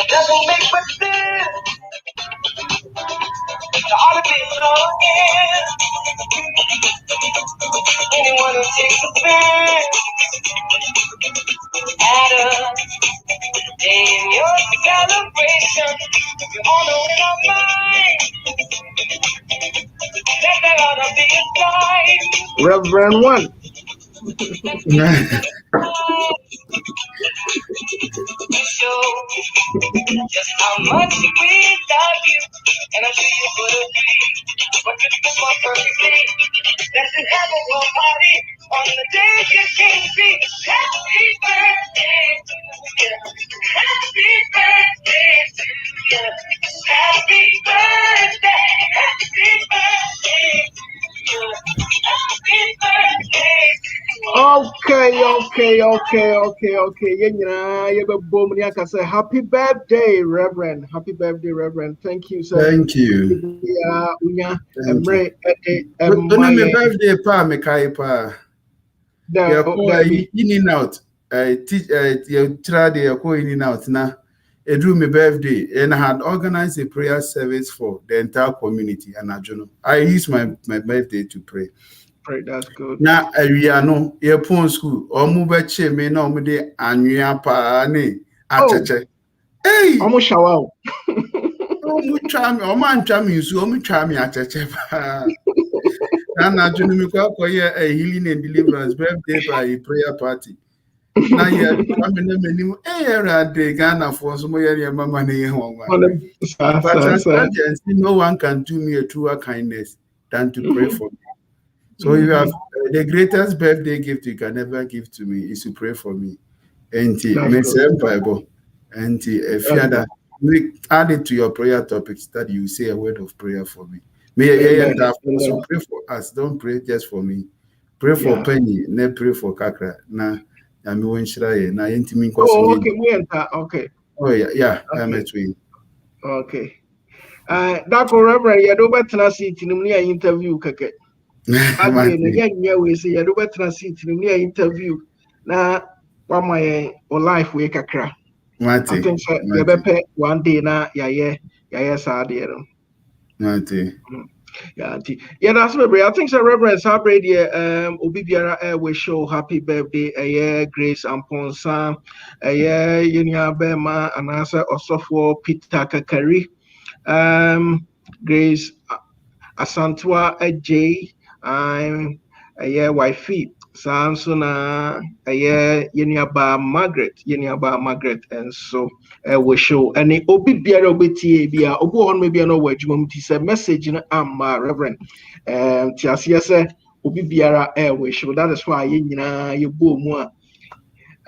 [SPEAKER 1] Doesn't make but still, the heart beats again. Anyone who takes offense at a day in your celebration, you all know in our mind that there ought to be a time.
[SPEAKER 5] Reverend one.
[SPEAKER 1] To show just how much we love you, and I'm sure you would agree. But this one perfectly, that's in heaven will party on the day you came to be. Happy birthday to you. Happy birthday to you. Happy birthday. Happy birthday to you. Happy birthday to you.
[SPEAKER 5] Yeah, say happy birthday, Reverend. Happy birthday, Reverend. Thank you, sir.
[SPEAKER 6] Thank you.
[SPEAKER 5] Yeah,
[SPEAKER 6] Thank you. Only my birthday, pa, me kai pa. Yeah, in and out. Teach, you try the in and out now. It drew my birthday, and I had organized a prayer service for the entire community. And I used my birthday to pray.
[SPEAKER 5] Pray, that's good.
[SPEAKER 6] Now, no, your phone school, or move a chair, me no, me de annual pa, ne, achache. Hey!
[SPEAKER 5] Almost shower.
[SPEAKER 6] Oh, charm, oh, man, charm you, so me charm you, achache. And I join me a healing and deliverance birthday by a prayer party. Now you're coming in the Ghana for some area, mamma. But no one can do me a truer kindness than to pray for me. So you have the greatest birthday gift you can ever give to me is to pray for me. And Bible. And if you add it to your prayer topics that you say a word of prayer for me. May I also pray for us. Don't pray just for me. Pray for Penny, ne pray for Kakra. Na I'm going to na intimate.
[SPEAKER 5] Okay.
[SPEAKER 6] Oh yeah, I'm a twin.
[SPEAKER 5] Okay. That Reverend, you do better seat in the interview, Kake. We say you do better seat in the interview. Now, one my life we kakra. I think so. You better one day na yeah sad yeah, that's my I think so. Reverend Sabrady, Obibiara we show happy birthday, Grace Amponsa, Yunia Bema, and answer also for Peter Kakari, Grace Asantua Adjei, wifey. Sansona Yeniaba Margaret and so we show and the Obibiara Obitia Obo on maybe no word you say message in Reverend Tiasia said Obibiara we show that is why you boom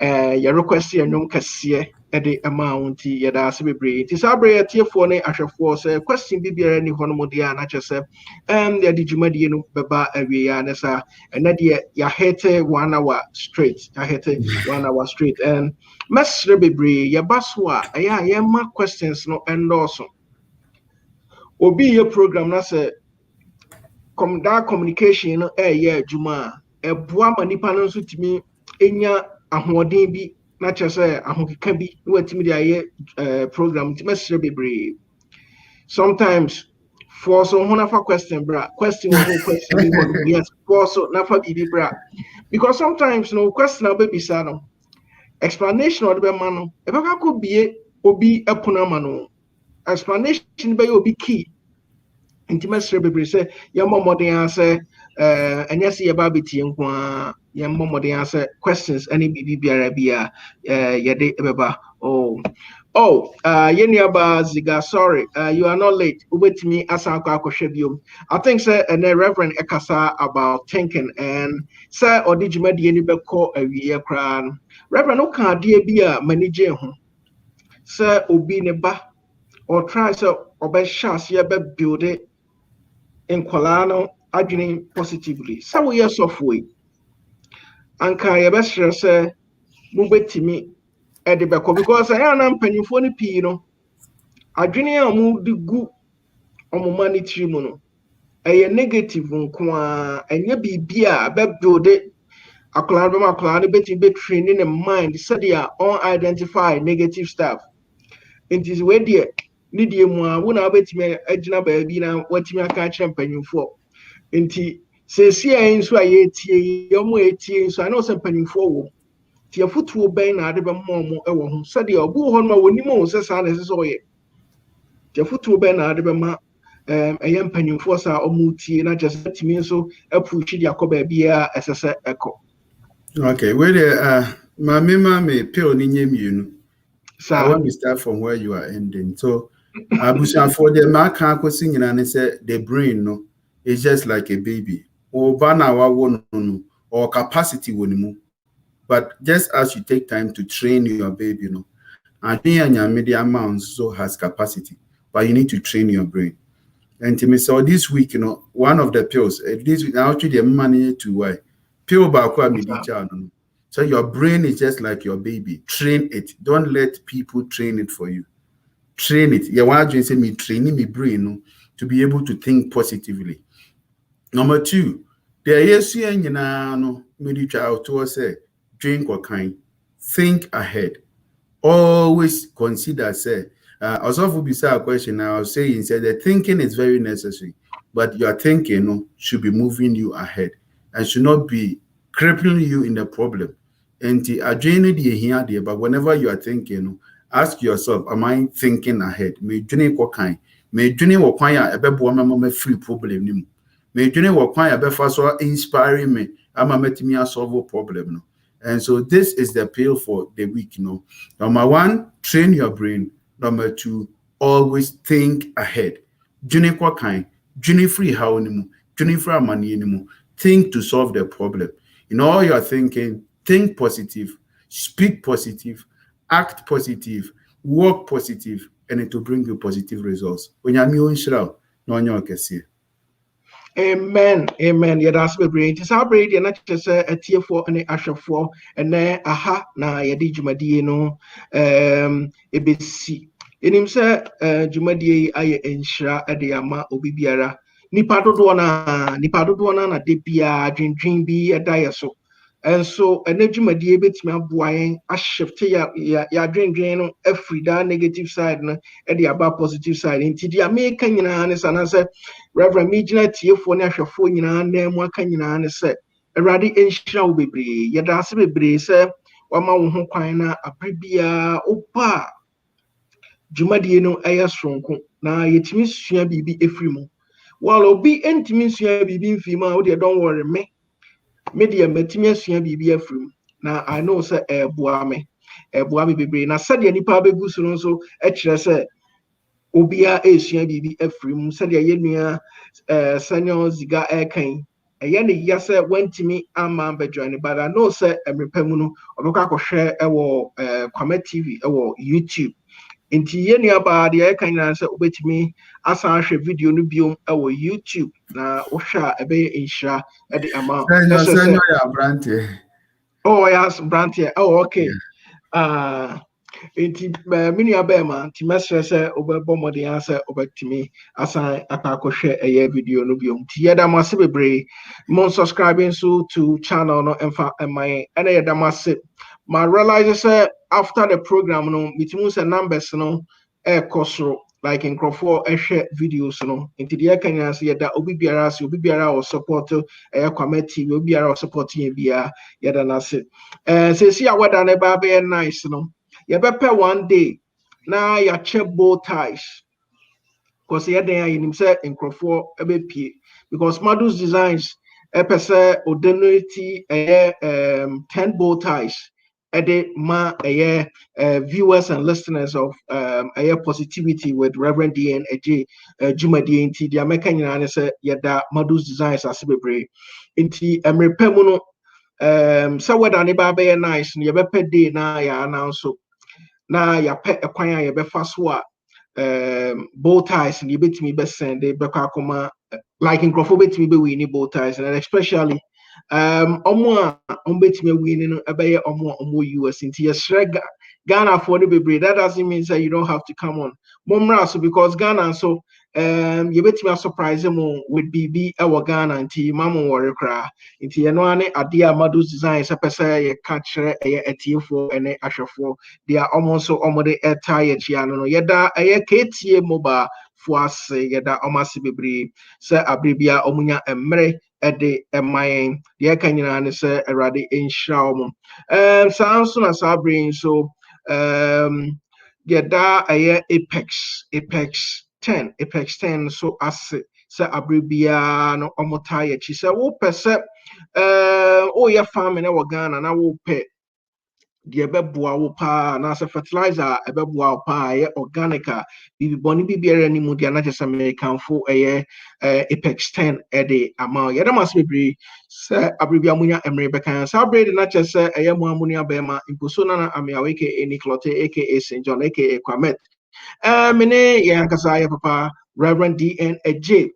[SPEAKER 5] your request your num kasiye at the amount yada celebrate. Tisabre at your phone, Asha say question Bibia any honomodia, not just the Digimadian Baba Avianesa, and that ya hate 1 hour straight. I hate 1 hour straight. And Mass Rebibri, ya baswa, yeah, my questions no and also. Obi your program, that's a that communication, Juma, a boa manipanon to me, enya ahoɔden bi na kyerɛ sɛ ahokeka bi na watumi de ayɛ program nti mɛsrɛ bebree sometimes for so ho nafa question bra question yes for so nafa bibi bra because sometimes no question na bebisa no explanation or the bɛma no ɛbɛka kɔ bie obi ɛpono ama no explanation bɛyɛ obi key nti mɛsrɛ bebree sɛ yɛmmɔ mmɔden a sɛ ɛnyɛ sɛ yɛba bɛtie nko a yɛmmɔ mmɔden a sɛ questions ɛne biribi biara bi a yɛde ɛbɛba Yeniaba Ziga, sorry, you are not late. With me, Asanka Koshebium. I think, sir, and Reverend Ekasa about thinking, and sir, or did you make any call a year crown? Reverend Oka, dear be a manager, sir, Obineba, or try so, or best chance, you better build it in Colano, arguing positively. Some years of way. Anka, your best sir, move to me. Because I am penny for the pino. I didn't move the good on money trimono. A negative one, and ye be a build it. A cloud of my cloud, betting be training in mind, said they are unidentified negative stuff. It is where dear, Lydia Moa, when I bet me a jina baby now, what me I can't champagne for. Inti says, see, I ain't so I ate, so I know some penny for. Tia futu ben na de be momo e wo ho sade obu ho no woni mo se sa na se so ye tia futu ben na de be ma eye mpanyimfo sa omutie na just timi so apuchi dia ko ba bia esese eko
[SPEAKER 6] okay where the mama pill ni nyemienu I want to start from where you are ending so abusan for the ma kan akosi nyina ne say the brain no is just like a baby o ba na wa wo no or capacity wonimu. But just as you take time to train your baby, and your media amount so has capacity, but you need to train your brain. And to me, so this week, one of the pills, this week, I actually the money to why pill back media channel. So your brain is just like your baby. Train it. Don't let people train it for you. Train it. Yeah, why do you say me training my brain to be able to think positively? Number two, there is no to say drink or kind. Think ahead. Always consider say also beside a question I was saying said that thinking is very necessary, but your thinking should be moving you ahead and should not be crippling you in the problem. And the but whenever you are thinking, ask yourself, am I thinking ahead? May journey what kind? May journey what kind a free problem. May journey what kind a inspiring me. I'm a met me a solve a problem. No? And so this is the appeal for the week. Number one, train your brain. Number two, always think ahead. Journey what kind? Journey free how anymore? Journey free money anymore? Think to solve the problem. In all your thinking, think positive, speak positive, act positive, work positive, and it will bring you positive results. When you're
[SPEAKER 5] Amen, amen. Yeah, that's the brain. It's our brain. You're not just a tier for any asher for, and then aha, na yadi jumadi no, ebesi. In him say, jumadi aye enshra ediama obibiara. Nipa dodo na na debia dream bi edaya so. And so energy madie betimi aboa yen a shift ya dwen no every that negative side no e dey about positive side nti dia make nyina ne sana say reverend me gina tiefo ne ahwefo nyina na mu aka nyina ne say awurade enhyira wo bebre ye da se bebre say wama wo ho kwan na abribia opa dwumadie no ɛyɛ sonko na yetimi sua bibi efiri mu while obi entimi sua bibi mfi mu a wo de don't worry me media metimi asua bibi afrim na I know say eboa me bebre na sadia nipa begu so no so e kire say obia esua bibi afrim sadia yenua senior ziga kan eye ne ya say wantimi ama be join but I know say emrepamu no obekwa kohwe ewo Kwamet TV ewo YouTube inti yenua ba de kan na say obetimi asan hwe video no biom ewo YouTube na wohwa ebe insha e the amount oh yes brantie oh okay inti mini abema nti mesre se obebo modern answer obetimi asan akakwohwe eye video no biom ti yeda mase bebre mon subscribing so to channel no emfa my ene yeda mase ma realize say after the program no mitimu se numbers no e kosoro like in Crawford share videos no into the Kenya say that obi biara or support Kwamet TV obi biara or support ye bia yada na say say see awada na ba be nice no ye bepe one day na ya check bow ties because ye den ayinim say in Crawford ebe pie because Madu's designs epese odenity 10 bow ties ma viewers and listeners of positivity with Rev.D and Adjei Jumadi inti the American and say yada Madu's designs as bebre inti emrepamu no so whether ne ba be nice no ye be day na ya announce na ya pe ekwan ya be fa so a bow ties ni betimi be send be kwa koma like in Crawford betimi be win bow ties and especially omo betimi win no ebeye omo US into your shrega Ghana for the baby. That doesn't mean that you don't have to come on momra so because Ghana so you betimi surprise them with BB our Ghana until mama worry cry into you know ane adia Madu's designs apesa ye catcher etiefo ene ahwefo they are almost so the attire chia no yeda KTA mobile for us yeda omasi bebre se abribia omunya emre ede emayen de kan nyina ne se awrade enhira omo sounds na sabrin so yeda apex 10 so as se abribia no omotaya chi se wo pese o ye farm na wo Ghana na wo pe the ebeboa wo pa na se fertilizer ebeboa wo pa ye organic bibi boni bibiara ni mu dia na just American fo apex 10 ede amount ye da mas bebre se abribia munya emre bekan sa bread na just mu amuni abema imposo na amia weke Niclote aka St John aka Kwamet mene ye ankasa ye papa Rev.D and Adjei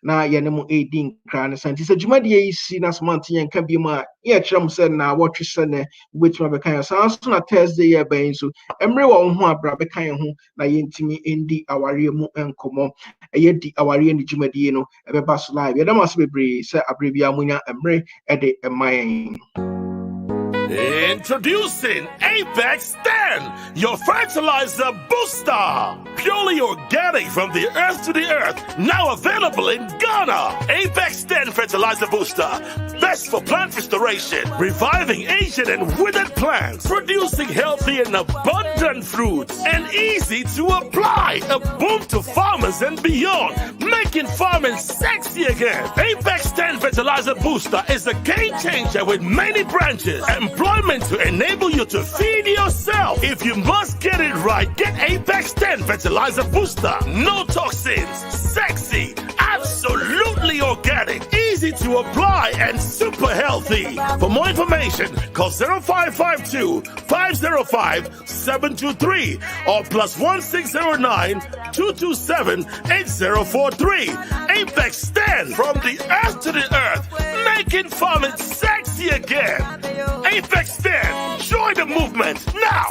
[SPEAKER 5] na yɛne mo ɛdi nkra ne santi sɛ dwumadeɛ yi si na smante yɛnka bi mu a yɛkyerɛ m sɛ na wɔtwe sɛ ne wobɛtumi abɛka yɛn saa nso na Thursday yɛ bɛn so mmerɛ wɔ wo ho abra bɛka yɛn ho na yɛntumi ndi awareɛ mu nkɔmmɔ ɛyɛ di awareɛ ne dwumadie no ɛbɛba so live yɛda mo ase bebree sɛ aberɛ biara monya mmerɛ ɛde ɛma yɛn.
[SPEAKER 3] Introducing Apex 10, your fertilizer booster. Purely organic from the earth to the earth, now available in Ghana. Apex 10 fertilizer booster. Best for plant restoration, reviving ancient and withered plants, producing healthy and abundant fruits, and easy to apply. A boom to farmers and beyond, making farming sexy again. Apex 10 fertilizer booster is a game changer with many branches. Employment to enable you to feed yourself. If you must get it right, get Apex 10 fertilizer booster. No toxins, sexy, absolutely organic, easy to apply, and super healthy. For more information, call 0552 505 723 or +1609 227 8043. Apex 10, from the earth to the earth, making farming sexy again. Apex 10, join the movement now.